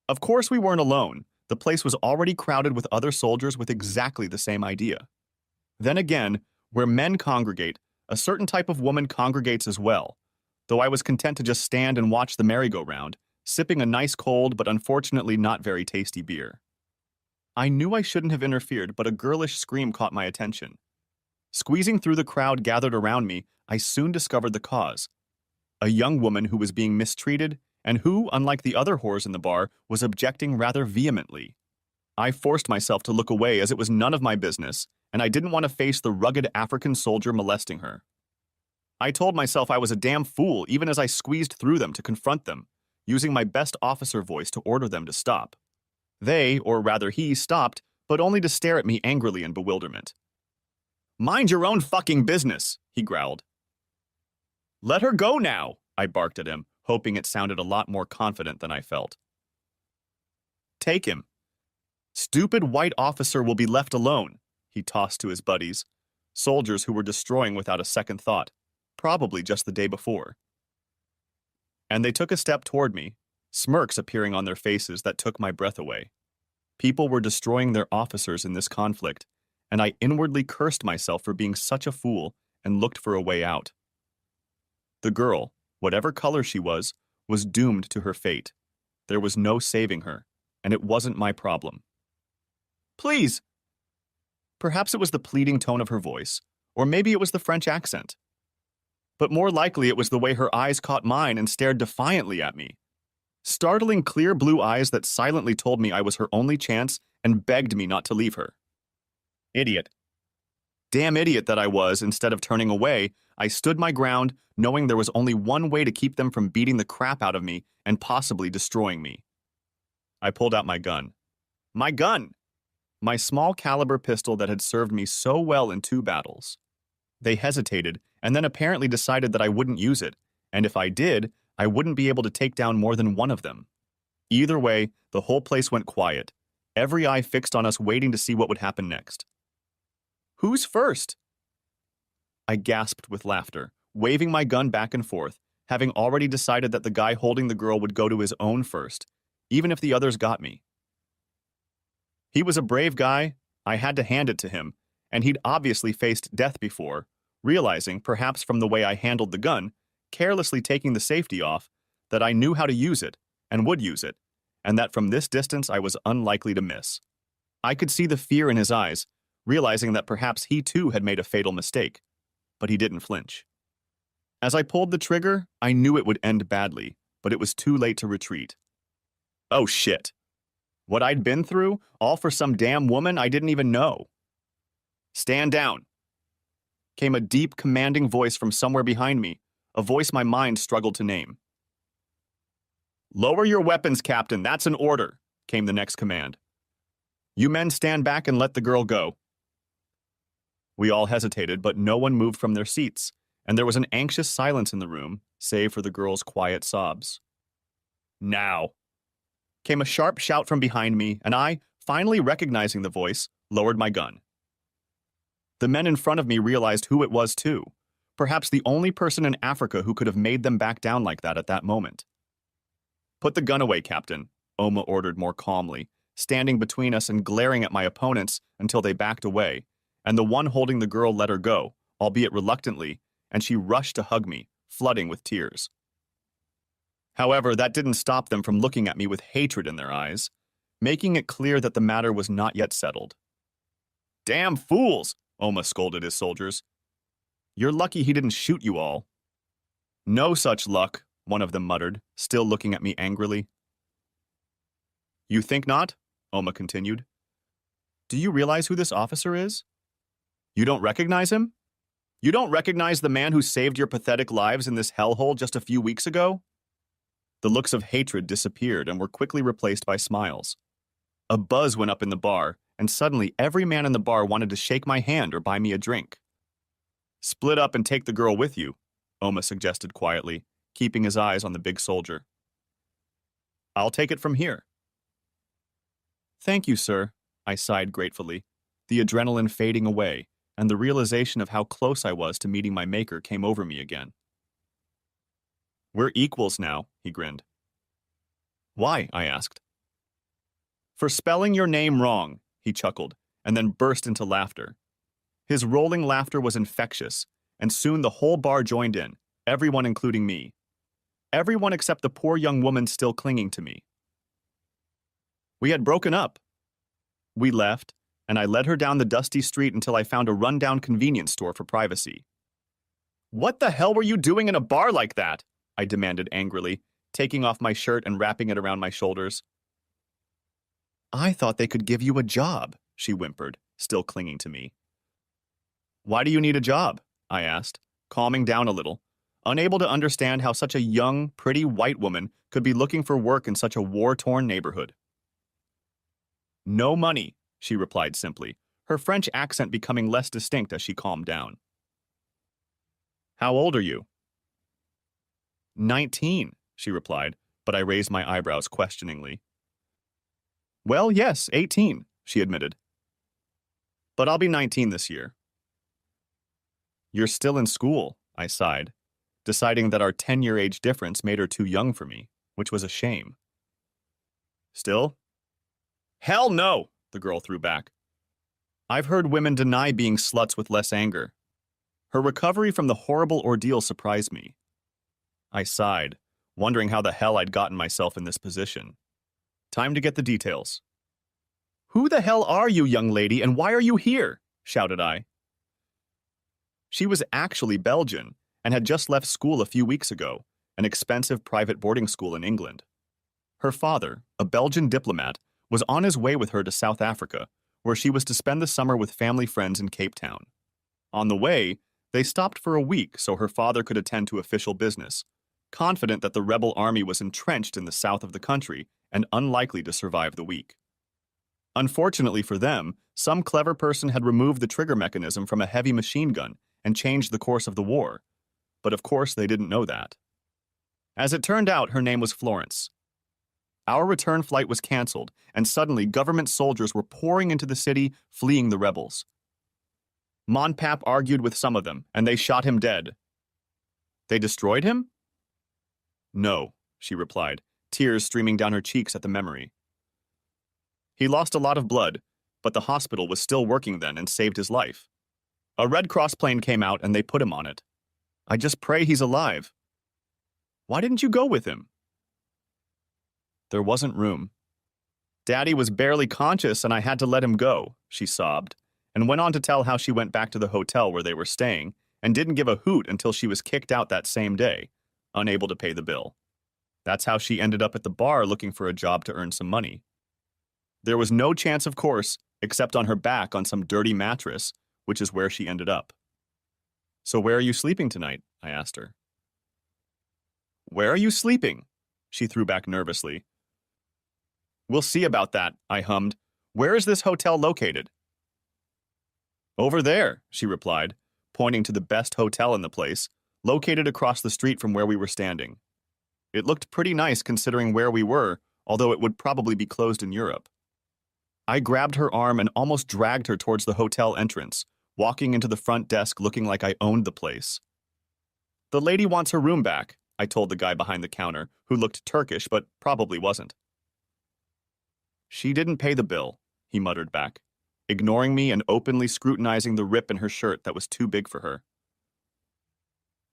Of course we weren't alone. The place was already crowded with other soldiers with exactly the same idea. Then again, where men congregate, a certain type of woman congregates as well, though I was content to just stand and watch the merry-go-round, sipping a nice cold but unfortunately not very tasty beer. I knew I shouldn't have interfered, but a girlish scream caught my attention. Squeezing through the crowd gathered around me, I soon discovered the cause. A young woman who was being mistreated, and who, unlike the other whores in the bar, was objecting rather vehemently. I forced myself to look away as it was none of my business, and I didn't want to face the rugged African soldier molesting her. I told myself I was a damn fool even as I squeezed through them to confront them, using my best officer voice to order them to stop. They, or rather he, stopped, but only to stare at me angrily in bewilderment. "Mind your own fucking business," he growled. "Let her go now," I barked at him, hoping it sounded a lot more confident than I felt. "Take him. Stupid white officer will be left alone," he tossed to his buddies, soldiers who were destroying without a second thought, probably just the day before. And they took a step toward me, smirks appearing on their faces that took my breath away. People were destroying their officers in this conflict, and I inwardly cursed myself for being such a fool and looked for a way out. The girl, whatever color she was doomed to her fate. There was no saving her, and it wasn't my problem. Please! Perhaps it was the pleading tone of her voice, or maybe it was the French accent. But more likely it was the way her eyes caught mine and stared defiantly at me. Startling clear blue eyes that silently told me I was her only chance and begged me not to leave her. Idiot. Damn idiot that I was. Instead of turning away, I stood my ground, knowing there was only one way to keep them from beating the crap out of me and possibly destroying me. I pulled out my gun. My gun! My small caliber pistol that had served me so well in 2 battles. They hesitated and then apparently decided that I wouldn't use it, and if I did, I wouldn't be able to take down more than one of them. Either way, the whole place went quiet, every eye fixed on us waiting to see what would happen next. Who's first? I gasped with laughter, waving my gun back and forth, having already decided that the guy holding the girl would go to his own first, even if the others got me. He was a brave guy, I had to hand it to him, and he'd obviously faced death before, realizing, perhaps from the way I handled the gun, carelessly taking the safety off, that I knew how to use it, and would use it, and that from this distance I was unlikely to miss. I could see the fear in his eyes, realizing that perhaps he too had made a fatal mistake, but he didn't flinch. As I pulled the trigger, I knew it would end badly, but it was too late to retreat. Oh shit. What I'd been through, all for some damn woman I didn't even know. Stand down, came a deep, commanding voice from somewhere behind me, a voice my mind struggled to name. Lower your weapons, Captain, that's an order, came the next command. You men stand back and let the girl go. We all hesitated, but no one moved from their seats, and there was an anxious silence in the room, save for the girl's quiet sobs. Now, came a sharp shout from behind me, and I, finally recognizing the voice, lowered my gun. The men in front of me realized who it was too, perhaps the only person in Africa who could have made them back down like that at that moment. Put the gun away, Captain, Oma ordered more calmly, standing between us and glaring at my opponents until they backed away, and the one holding the girl let her go, albeit reluctantly, and she rushed to hug me, flooding with tears. However, that didn't stop them from looking at me with hatred in their eyes, making it clear that the matter was not yet settled. Damn fools, Oma scolded his soldiers. You're lucky he didn't shoot you all. No such luck, one of them muttered, still looking at me angrily. You think not? Oma continued. Do you realize who this officer is? You don't recognize him? You don't recognize the man who saved your pathetic lives in this hellhole just a few weeks ago? The looks of hatred disappeared and were quickly replaced by smiles. A buzz went up in the bar, and suddenly every man in the bar wanted to shake my hand or buy me a drink. Split up and take the girl with you, Oma suggested quietly, keeping his eyes on the big soldier. I'll take it from here. Thank you, sir, I sighed gratefully, the adrenaline fading away, and the realization of how close I was to meeting my maker came over me again. We're equals now, he grinned. Why? I asked. For spelling your name wrong, he chuckled, and then burst into laughter. His rolling laughter was infectious, and soon the whole bar joined in, everyone including me. Everyone except the poor young woman still clinging to me. We had broken up. We left, and I led her down the dusty street until I found a rundown convenience store for privacy. What the hell were you doing in a bar like that? I demanded angrily, taking off my shirt and wrapping it around my shoulders. I thought they could give you a job, she whimpered, still clinging to me. Why do you need a job? I asked, calming down a little, unable to understand how such a young, pretty white woman could be looking for work in such a war-torn neighborhood. No money, she replied simply, her French accent becoming less distinct as she calmed down. How old are you? 19, she replied, but I raised my eyebrows questioningly. Well, yes, 18, she admitted. But I'll be 19 this year. You're still in school, I sighed, deciding that our 10-year age difference made her too young for me, which was a shame. Still? Hell no, the girl threw back. I've heard women deny being sluts with less anger. Her recovery from the horrible ordeal surprised me. I sighed, wondering how the hell I'd gotten myself in this position. Time to get the details. Who the hell are you, young lady, and why are you here? Shouted I. She was actually Belgian and had just left school a few weeks ago, an expensive private boarding school in England. Her father, a Belgian diplomat, was on his way with her to South Africa, where she was to spend the summer with family friends in Cape Town. On the way, they stopped for a week so her father could attend to official business, confident that the rebel army was entrenched in the south of the country and unlikely to survive the week. Unfortunately for them, some clever person had removed the trigger mechanism from a heavy machine gun and changed the course of the war, but of course they didn't know that. As it turned out, her name was Florence. Our return flight was canceled, and suddenly government soldiers were pouring into the city, fleeing the rebels. Monpap argued with some of them, and they shot him dead. They destroyed him? No, she replied, tears streaming down her cheeks at the memory. He lost a lot of blood, but the hospital was still working then and saved his life. A Red Cross plane came out and they put him on it. I just pray he's alive. Why didn't you go with him? There wasn't room. Daddy was barely conscious and I had to let him go, she sobbed, and went on to tell how she went back to the hotel where they were staying and didn't give a hoot until she was kicked out that same day, unable to pay the bill. That's how she ended up at the bar looking for a job to earn some money. There was no chance, of course, except on her back on some dirty mattress, which is where she ended up. So where are you sleeping tonight? I asked her. Where are you sleeping? She threw back nervously. We'll see about that, I hummed. Where is this hotel located? Over there, she replied, pointing to the best hotel in the place, located across the street from where we were standing. It looked pretty nice considering where we were, although it would probably be closed in Europe. I grabbed her arm and almost dragged her towards the hotel entrance, walking into the front desk looking like I owned the place. The lady wants her room back, I told the guy behind the counter, who looked Turkish but probably wasn't. She didn't pay the bill, he muttered back, ignoring me and openly scrutinizing the rip in her shirt that was too big for her.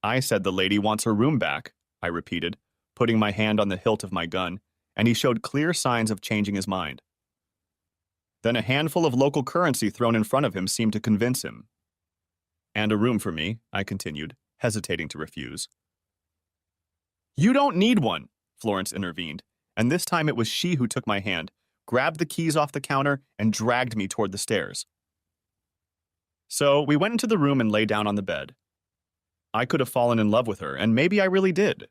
I said the lady wants her room back, I repeated, putting my hand on the hilt of my gun, and he showed clear signs of changing his mind. Then a handful of local currency thrown in front of him seemed to convince him. And a room for me, I continued, hesitating to refuse. You don't need one, Florence intervened, and this time it was she who took my hand, grabbed the keys off the counter, and dragged me toward the stairs. So we went into the room and lay down on the bed. I could have fallen in love with her, and maybe I really did.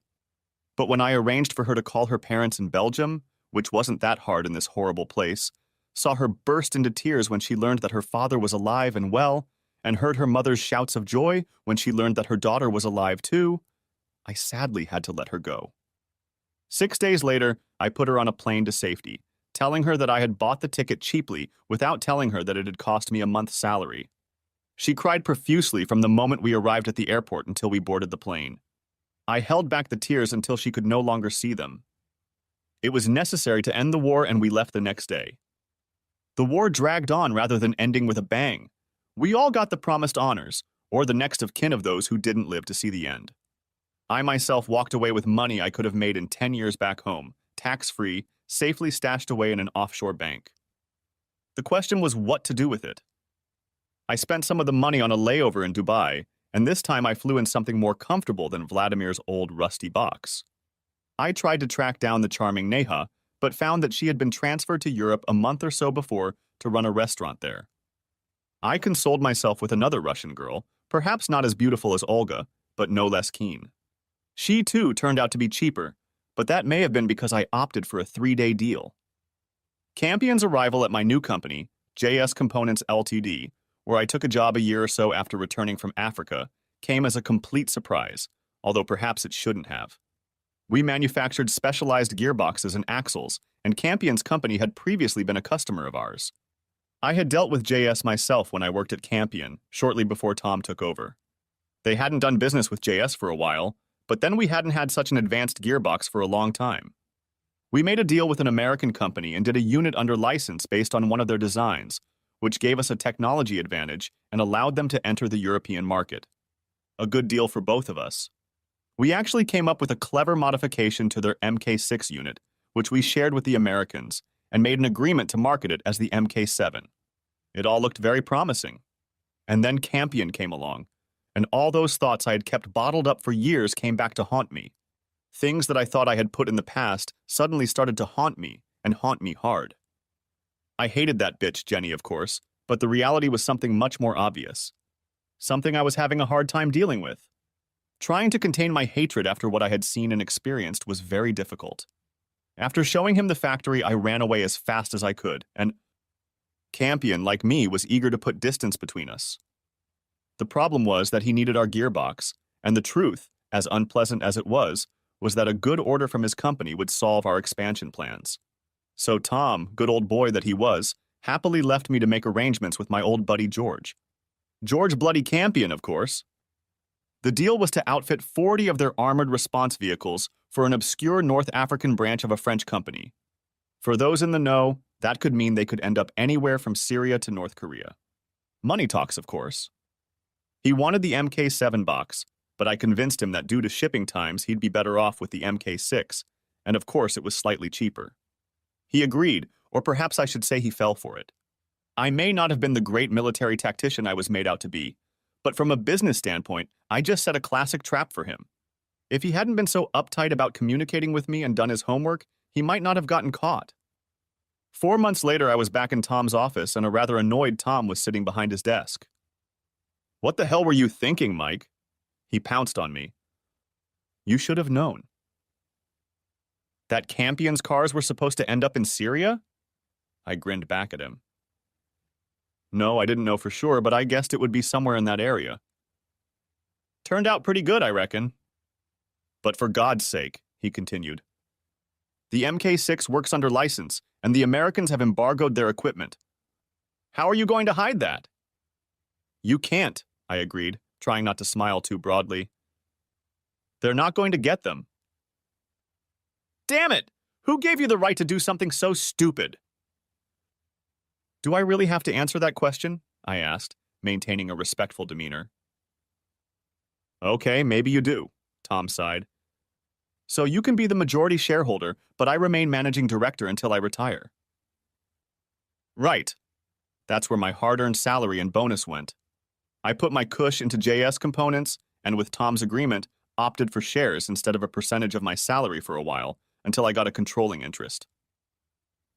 But when I arranged for her to call her parents in Belgium, which wasn't that hard in this horrible place, saw her burst into tears when she learned that her father was alive and well, and heard her mother's shouts of joy when she learned that her daughter was alive too, I sadly had to let her go. 6 days later, I put her on a plane to safety, telling her that I had bought the ticket cheaply without telling her that it had cost me a month's salary. She cried profusely from the moment we arrived at the airport until we boarded the plane. I held back the tears until she could no longer see them. It was necessary to end the war, and we left the next day. The war dragged on rather than ending with a bang. We all got the promised honors, or the next of kin of those who didn't live to see the end. I myself walked away with money I could have made in 10 years back home, tax-free, safely stashed away in an offshore bank. The question was what to do with it. I spent some of the money on a layover in Dubai, and this time I flew in something more comfortable than Vladimir's old rusty box. I tried to track down the charming Neha, but found that she had been transferred to Europe a month or so before to run a restaurant there. I consoled myself with another Russian girl, perhaps not as beautiful as Olga, but no less keen. She, too, turned out to be cheaper, but that may have been because I opted for a 3-day deal. Campion's arrival at my new company, JS Components Ltd., where I took a job a year or so after returning from Africa, came as a complete surprise, although perhaps it shouldn't have. We manufactured specialized gearboxes and axles, and Campion's company had previously been a customer of ours. I had dealt with JS myself when I worked at Campion, shortly before Tom took over. They hadn't done business with JS for a while, but then we hadn't had such an advanced gearbox for a long time. We made a deal with an American company and did a unit under license based on one of their designs, which gave us a technology advantage and allowed them to enter the European market. A good deal for both of us. We actually came up with a clever modification to their MK6 unit, which we shared with the Americans, and made an agreement to market it as the MK7. It all looked very promising. And then Campion came along, and all those thoughts I had kept bottled up for years came back to haunt me. Things that I thought I had put in the past suddenly started to haunt me, and haunt me hard. I hated that bitch, Jenny, of course, but the reality was something much more obvious. Something I was having a hard time dealing with. Trying to contain my hatred after what I had seen and experienced was very difficult. After showing him the factory, I ran away as fast as I could, and Campion, like me, was eager to put distance between us. The problem was that he needed our gearbox, and the truth, as unpleasant as it was that a good order from his company would solve our expansion plans. So Tom, good old boy that he was, happily left me to make arrangements with my old buddy George. George Bloody Campion, of course. The deal was to outfit 40 of their armored response vehicles for an obscure North African branch of a French company. For those in the know, that could mean they could end up anywhere from Syria to North Korea. Money talks, of course. He wanted the MK7 box, but I convinced him that due to shipping times, he'd be better off with the MK6, and of course it was slightly cheaper. He agreed, or perhaps I should say he fell for it. I may not have been the great military tactician I was made out to be, but from a business standpoint, I just set a classic trap for him. If he hadn't been so uptight about communicating with me and done his homework, he might not have gotten caught. 4 months later, I was back in Tom's office, and a rather annoyed Tom was sitting behind his desk. "What the hell were you thinking, Mike?" He pounced on me. "You should have known." "That Campion's cars were supposed to end up in Syria?" I grinned back at him. "No, I didn't know for sure, but I guessed it would be somewhere in that area." "Turned out pretty good, I reckon." "But for God's sake," he continued. "The MK6 works under license, and the Americans have embargoed their equipment. How are you going to hide that?" "You can't," I agreed, trying not to smile too broadly. "They're not going to get them." "Damn it! Who gave you the right to do something so stupid?" "Do I really have to answer that question?" I asked, maintaining a respectful demeanor. "Okay, maybe you do," Tom sighed. "So you can be the majority shareholder, but I remain managing director until I retire." "Right. That's where my hard-earned salary and bonus went. I put my cush into JS components, and with Tom's agreement, opted for shares instead of a percentage of my salary for a while, until I got a controlling interest.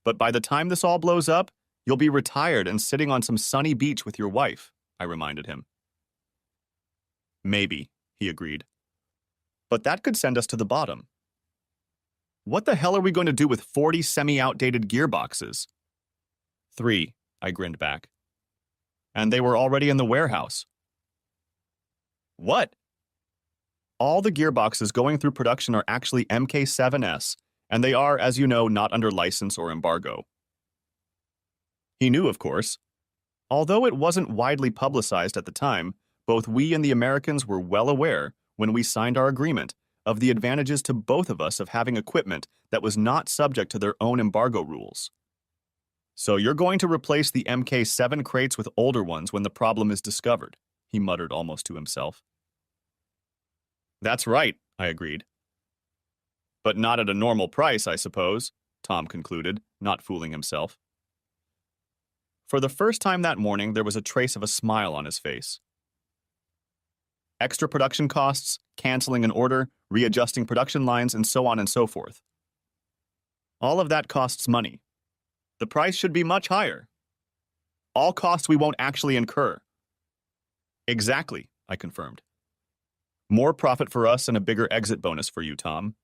But by the time this all blows up, you'll be retired and sitting on some sunny beach with your wife," I reminded him. "Maybe," he agreed. "But that could send us to the bottom. What the hell are we going to do with 40 semi-outdated gearboxes?" "3," I grinned back. "And they were already in the warehouse." "What?" "All the gearboxes going through production are actually MK7S, and they are, as you know, not under license or embargo." He knew, of course. Although it wasn't widely publicized at the time, both we and the Americans were well aware, when we signed our agreement, of the advantages to both of us of having equipment that was not subject to their own embargo rules. "So you're going to replace the MK7 crates with older ones when the problem is discovered," he muttered almost to himself. "That's right," I agreed. "But not at a normal price, I suppose," Tom concluded, not fooling himself. For the first time that morning, there was a trace of a smile on his face. "Extra production costs, canceling an order, readjusting production lines, and so on and so forth. All of that costs money. The price should be much higher. All costs we won't actually incur." "Exactly," I confirmed. "More profit for us and a bigger exit bonus for you, Tom."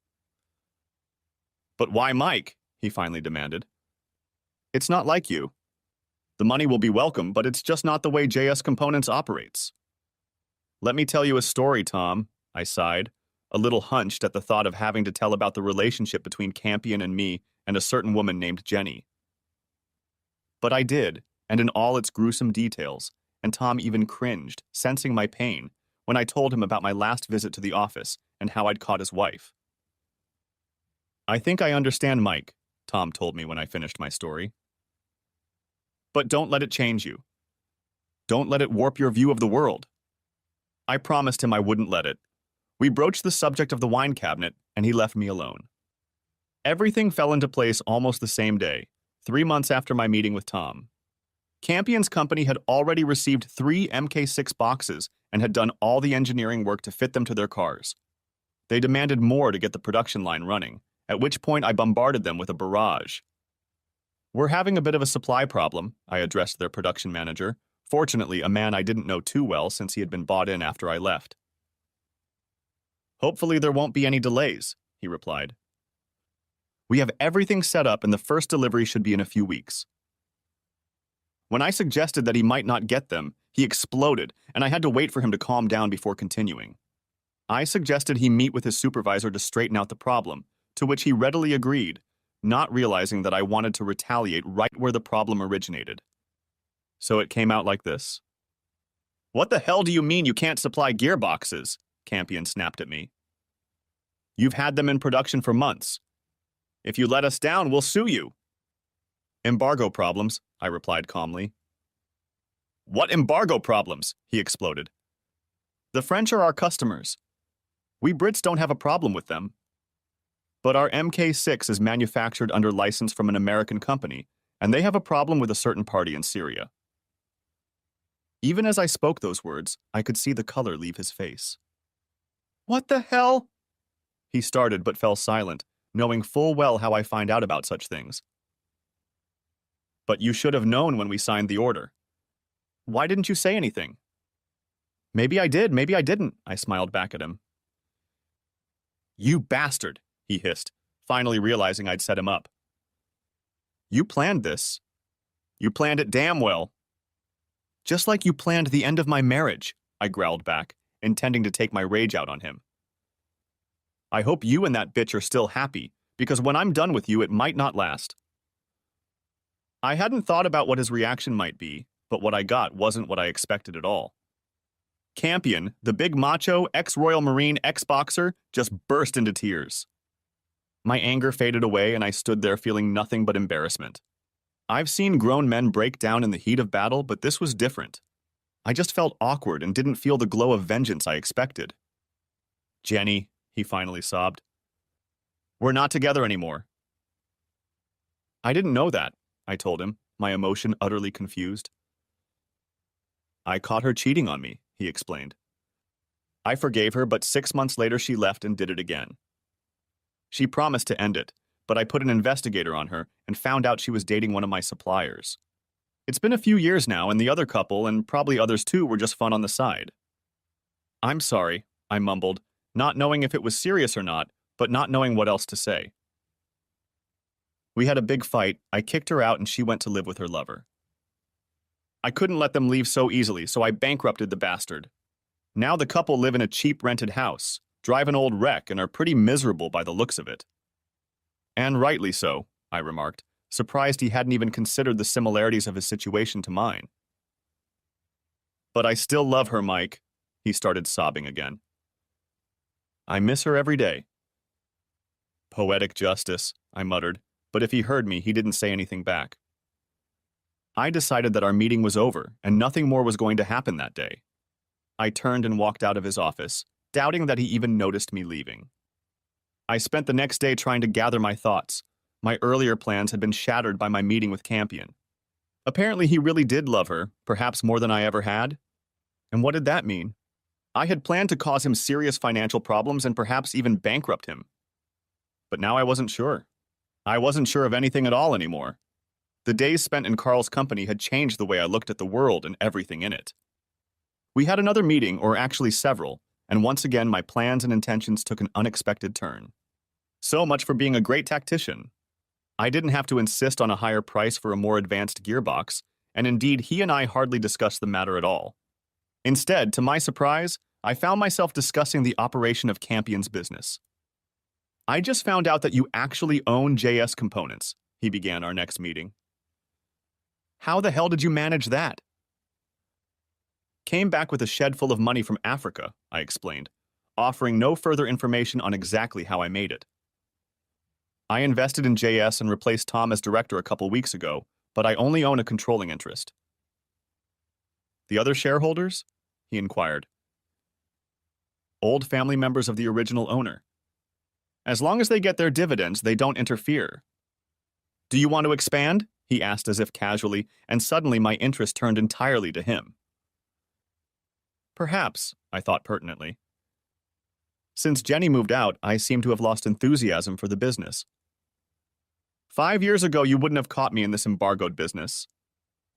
"But why Mike?" he finally demanded. "It's not like you. The money will be welcome, but it's just not the way JS Components operates." "Let me tell you a story, Tom," I sighed, a little hunched at the thought of having to tell about the relationship between Campion and me and a certain woman named Jenny. But I did, and in all its gruesome details, and Tom even cringed, sensing my pain, when I told him about my last visit to the office and how I'd caught his wife. I think I understand, Mike, Tom told me when I finished my story. But don't let it change you. Don't let it warp your view of the world. I promised him I wouldn't let it. We broached the subject of the wine cabinet, and he left me alone. Everything fell into place almost the same day, 3 months after my meeting with Tom. Campion's company had already received 3 MK6 boxes and had done all the engineering work to fit them to their cars. They demanded more to get the production line running, at which point I bombarded them with a barrage. "We're having a bit of a supply problem," I addressed their production manager, fortunately a man I didn't know too well since he had been bought in after I left. "Hopefully there won't be any delays," he replied. "We have everything set up and the first delivery should be in a few weeks." When I suggested that he might not get them, he exploded, and I had to wait for him to calm down before continuing. I suggested he meet with his supervisor to straighten out the problem, to which he readily agreed, not realizing that I wanted to retaliate right where the problem originated. So it came out like this. "What the hell do you mean you can't supply gearboxes?" Campion snapped at me. "You've had them in production for months. If you let us down, we'll sue you." "Embargo problems," I replied calmly. "What embargo problems?" he exploded. "The French are our customers. We Brits don't have a problem with them. But our MK6 is manufactured under license from an American company, and they have a problem with a certain party in Syria." Even as I spoke those words, I could see the color leave his face. "What the hell?" He started but fell silent, knowing full well how I find out about such things. "But you should have known when we signed the order. Why didn't you say anything?" "Maybe I did, maybe I didn't," I smiled back at him. "You bastard," he hissed, finally realizing I'd set him up. "You planned this. You planned it damn well." "Just like you planned the end of my marriage," I growled back, intending to take my rage out on him. "I hope you and that bitch are still happy, because when I'm done with you, it might not last." I hadn't thought about what his reaction might be, but what I got wasn't what I expected at all. Campion, the big macho, ex-Royal Marine, ex-boxer, just burst into tears. My anger faded away and I stood there feeling nothing but embarrassment. I've seen grown men break down in the heat of battle, but this was different. I just felt awkward and didn't feel the glow of vengeance I expected. "Jenny," he finally sobbed. "We're not together anymore." "I didn't know that," I told him, my emotion utterly confused. "I caught her cheating on me," he explained. "I forgave her, but 6 months later she left and did it again. She promised to end it, but I put an investigator on her and found out she was dating one of my suppliers. It's been a few years now, and the other couple, and probably others too, were just fun on the side." "I'm sorry," I mumbled, not knowing if it was serious or not, but not knowing what else to say. We had a big fight, I kicked her out, and she went to live with her lover. I couldn't let them leave so easily, so I bankrupted the bastard. Now the couple live in a cheap rented house, drive an old wreck, and are pretty miserable by the looks of it. And rightly so, I remarked, surprised he hadn't even considered the similarities of his situation to mine. "But I still love her, Mike," he started sobbing again. "I miss her every day." "Poetic justice," I muttered, but if he heard me, he didn't say anything back. I decided that our meeting was over, and nothing more was going to happen that day. I turned and walked out of his office, doubting that he even noticed me leaving. I spent the next day trying to gather my thoughts. My earlier plans had been shattered by my meeting with Campion. Apparently he really did love her, perhaps more than I ever had. And what did that mean? I had planned to cause him serious financial problems and perhaps even bankrupt him. But now I wasn't sure. I wasn't sure of anything at all anymore. The days spent in Carl's company had changed the way I looked at the world and everything in it. We had another meeting, or actually several, and once again my plans and intentions took an unexpected turn. So much for being a great tactician. I didn't have to insist on a higher price for a more advanced gearbox, and indeed he and I hardly discussed the matter at all. Instead, to my surprise, I found myself discussing the operation of Campion's business. "I just found out that you actually own JS Components," he began our next meeting. "How the hell did you manage that?" "Came back with a shed full of money from Africa," I explained, offering no further information on exactly how I made it. I invested in JS and replaced Tom as director a couple weeks ago, but I only own a controlling interest. The other shareholders? He inquired. Old family members of the original owner. As long as they get their dividends, they don't interfere. Do you want to expand? He asked as if casually, and suddenly my interest turned entirely to him. Perhaps, I thought pertinently. Since Jenny moved out, I seem to have lost enthusiasm for the business. 5 years ago, you wouldn't have caught me in this embargoed business.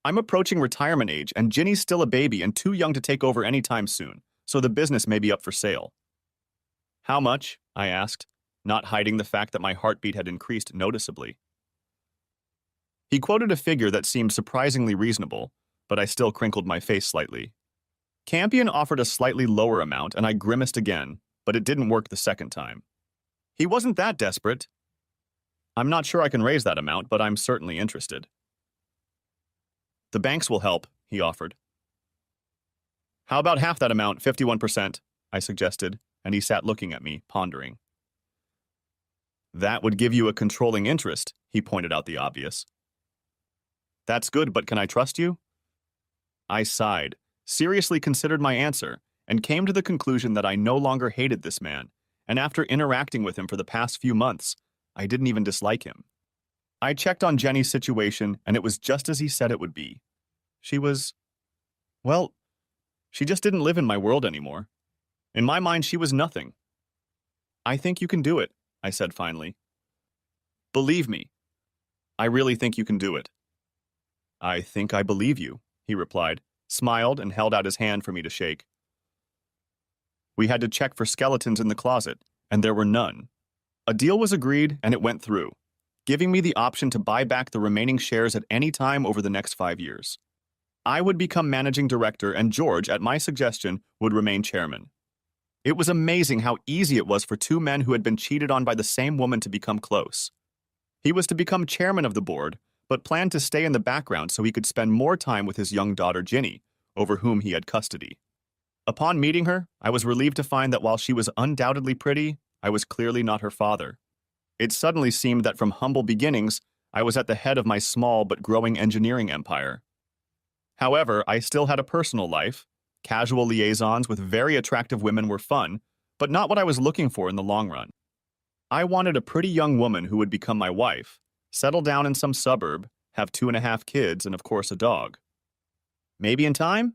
I'm approaching retirement age, and Ginny's still a baby and too young to take over anytime soon, so the business may be up for sale. How much? I asked, not hiding the fact that my heartbeat had increased noticeably. He quoted a figure that seemed surprisingly reasonable, but I still crinkled my face slightly. Campion offered a slightly lower amount, and I grimaced again, but it didn't work the second time. He wasn't that desperate. I'm not sure I can raise that amount, but I'm certainly interested. The banks will help, he offered. How about half that amount, 51%, I suggested, and he sat looking at me, pondering. That would give you a controlling interest, he pointed out the obvious. That's good, but can I trust you? I sighed, seriously considered my answer, and came to the conclusion that I no longer hated this man, and after interacting with him for the past few months, I didn't even dislike him. I checked on Jenny's situation, and it was just as he said it would be. She was, well, she just didn't live in my world anymore. In my mind, she was nothing. I think you can do it, I said finally. Believe me. I really think you can do it. I think I believe you, he replied, smiled, and held out his hand for me to shake. We had to check for skeletons in the closet, and there were none. A deal was agreed, and it went through, giving me the option to buy back the remaining shares at any time over the next 5 years. I would become managing director, and George, at my suggestion, would remain chairman. It was amazing how easy it was for two men who had been cheated on by the same woman to become close. He was to become chairman of the board, but planned to stay in the background so he could spend more time with his young daughter Ginny, over whom he had custody. Upon meeting her, I was relieved to find that while she was undoubtedly pretty, I was clearly not her father. It suddenly seemed that from humble beginnings, I was at the head of my small but growing engineering empire. However, I still had a personal life. Casual liaisons with very attractive women were fun, but not what I was looking for in the long run. I wanted a pretty young woman who would become my wife, settle down in some suburb, have 2.5 kids, and of course a dog. Maybe in time?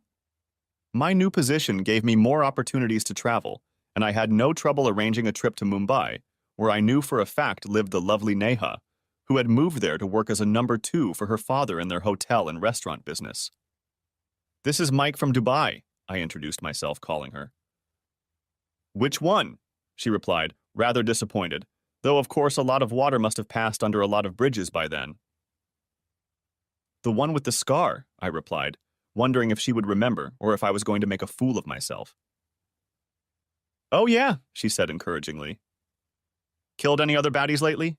My new position gave me more opportunities to travel, and I had no trouble arranging a trip to Mumbai, where I knew for a fact lived the lovely Neha, who had moved there to work as a number 2 for her father in their hotel and restaurant business. This is Mike from Dubai, I introduced myself, calling her. Which one? She replied, rather disappointed, though of course a lot of water must have passed under a lot of bridges by then. The one with the scar, I replied, wondering if she would remember or if I was going to make a fool of myself. Oh yeah, she said encouragingly. Killed any other baddies lately?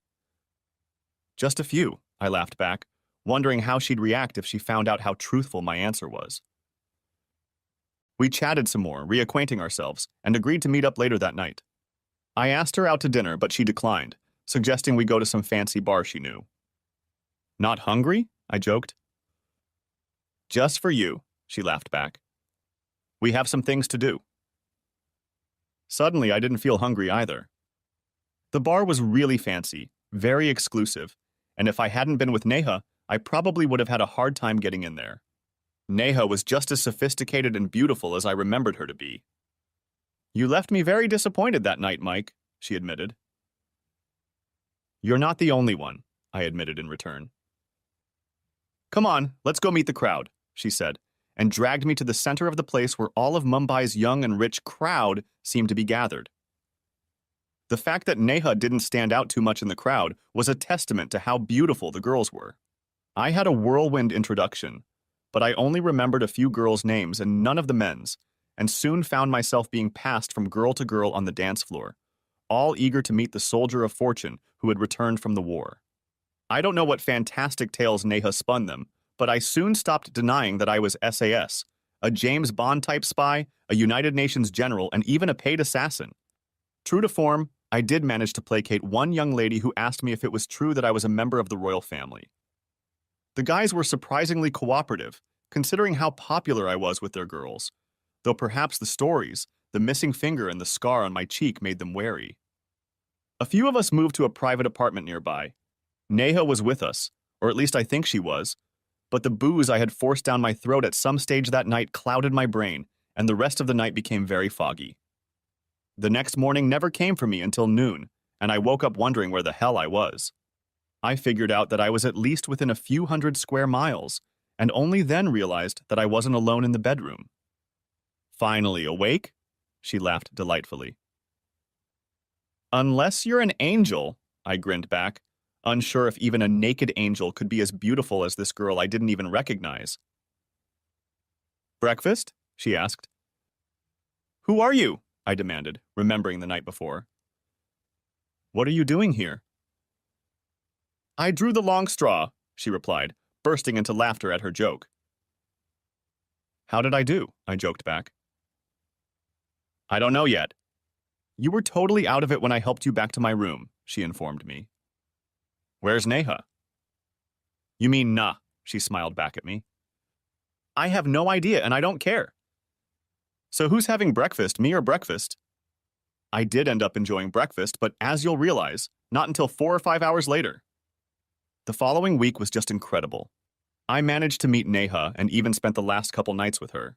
Just a few, I laughed back, wondering how she'd react if she found out how truthful my answer was. We chatted some more, reacquainting ourselves, and agreed to meet up later that night. I asked her out to dinner, but she declined, suggesting we go to some fancy bar she knew. Not hungry? I joked. Just for you, she laughed back. We have some things to do. Suddenly, I didn't feel hungry either. The bar was really fancy, very exclusive, and if I hadn't been with Neha, I probably would have had a hard time getting in there. Neha was just as sophisticated and beautiful as I remembered her to be. You left me very disappointed that night, Mike, she admitted. You're not the only one, I admitted in return. Come on, let's go meet the crowd, she said, and dragged me to the center of the place where all of Mumbai's young and rich crowd seemed to be gathered. The fact that Neha didn't stand out too much in the crowd was a testament to how beautiful the girls were. I had a whirlwind introduction, but I only remembered a few girls' names and none of the men's, and soon found myself being passed from girl to girl on the dance floor, all eager to meet the soldier of fortune who had returned from the war. I don't know what fantastic tales Neha spun them, but I soon stopped denying that I was SAS, a James Bond-type spy, a United Nations general, and even a paid assassin. True to form, I did manage to placate one young lady who asked me if it was true that I was a member of the royal family. The guys were surprisingly cooperative, considering how popular I was with their girls, though perhaps the stories, the missing finger and the scar on my cheek made them wary. A few of us moved to a private apartment nearby. Neha was with us, or at least I think she was, but the booze I had forced down my throat at some stage that night clouded my brain, and the rest of the night became very foggy. The next morning never came for me until noon, and I woke up wondering where the hell I was. I figured out that I was at least within a few hundred square miles, and only then realized that I wasn't alone in the bedroom. Finally awake? She laughed delightfully. Unless you're an angel, I grinned back, unsure if even a naked angel could be as beautiful as this girl I didn't even recognize. Breakfast? She asked. Who are you? I demanded, remembering the night before. What are you doing here? I drew the long straw, she replied, bursting into laughter at her joke. How did I do? I joked back. I don't know yet. You were totally out of it when I helped you back to my room, she informed me. Where's Neha? You mean nah, she smiled back at me. I have no idea and I don't care. So who's having breakfast, me or breakfast? I did end up enjoying breakfast, but as you'll realize, not until 4 or 5 hours later. The following week was just incredible. I managed to meet Neha and even spent the last couple nights with her.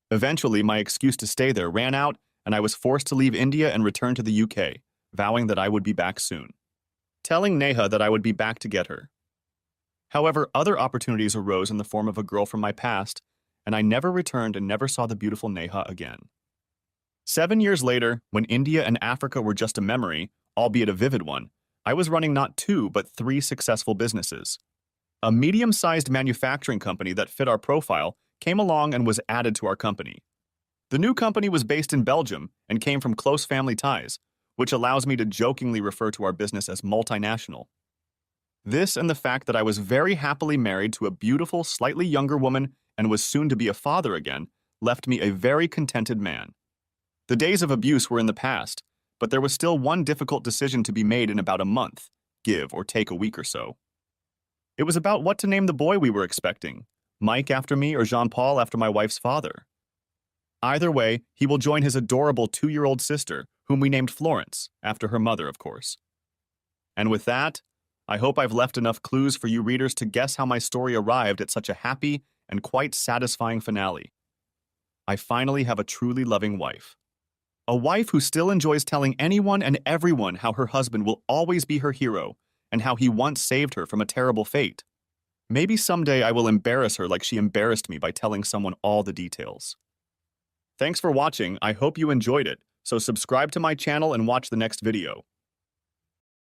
Eventually, my excuse to stay there ran out, and I was forced to leave India and return to the UK, vowing that I would be back soon. Telling Neha that I would be back to get her. However, other opportunities arose in the form of a girl from my past, and I never returned and never saw the beautiful Neha again. 7 years later, when India and Africa were just a memory, albeit a vivid one, I was running not 2 but 3 successful businesses. A medium-sized manufacturing company that fit our profile came along and was added to our company. The new company was based in Belgium and came from close family ties, which allows me to jokingly refer to our business as multinational. This and the fact that I was very happily married to a beautiful, slightly younger woman and was soon to be a father again left me a very contented man. The days of abuse were in the past, but there was still one difficult decision to be made in about a month, give or take a week or so. It was about what to name the boy we were expecting, Mike after me or Jean-Paul after my wife's father. Either way, he will join his adorable 2-year-old sister, whom we named Florence, after her mother, of course. And with that, I hope I've left enough clues for you readers to guess how my story arrived at such a happy and quite satisfying finale. I finally have a truly loving wife. A wife who still enjoys telling anyone and everyone how her husband will always be her hero and how he once saved her from a terrible fate. Maybe someday I will embarrass her like she embarrassed me by telling someone all the details. Thanks for watching. I hope you enjoyed it, so subscribe to my channel and watch the next video.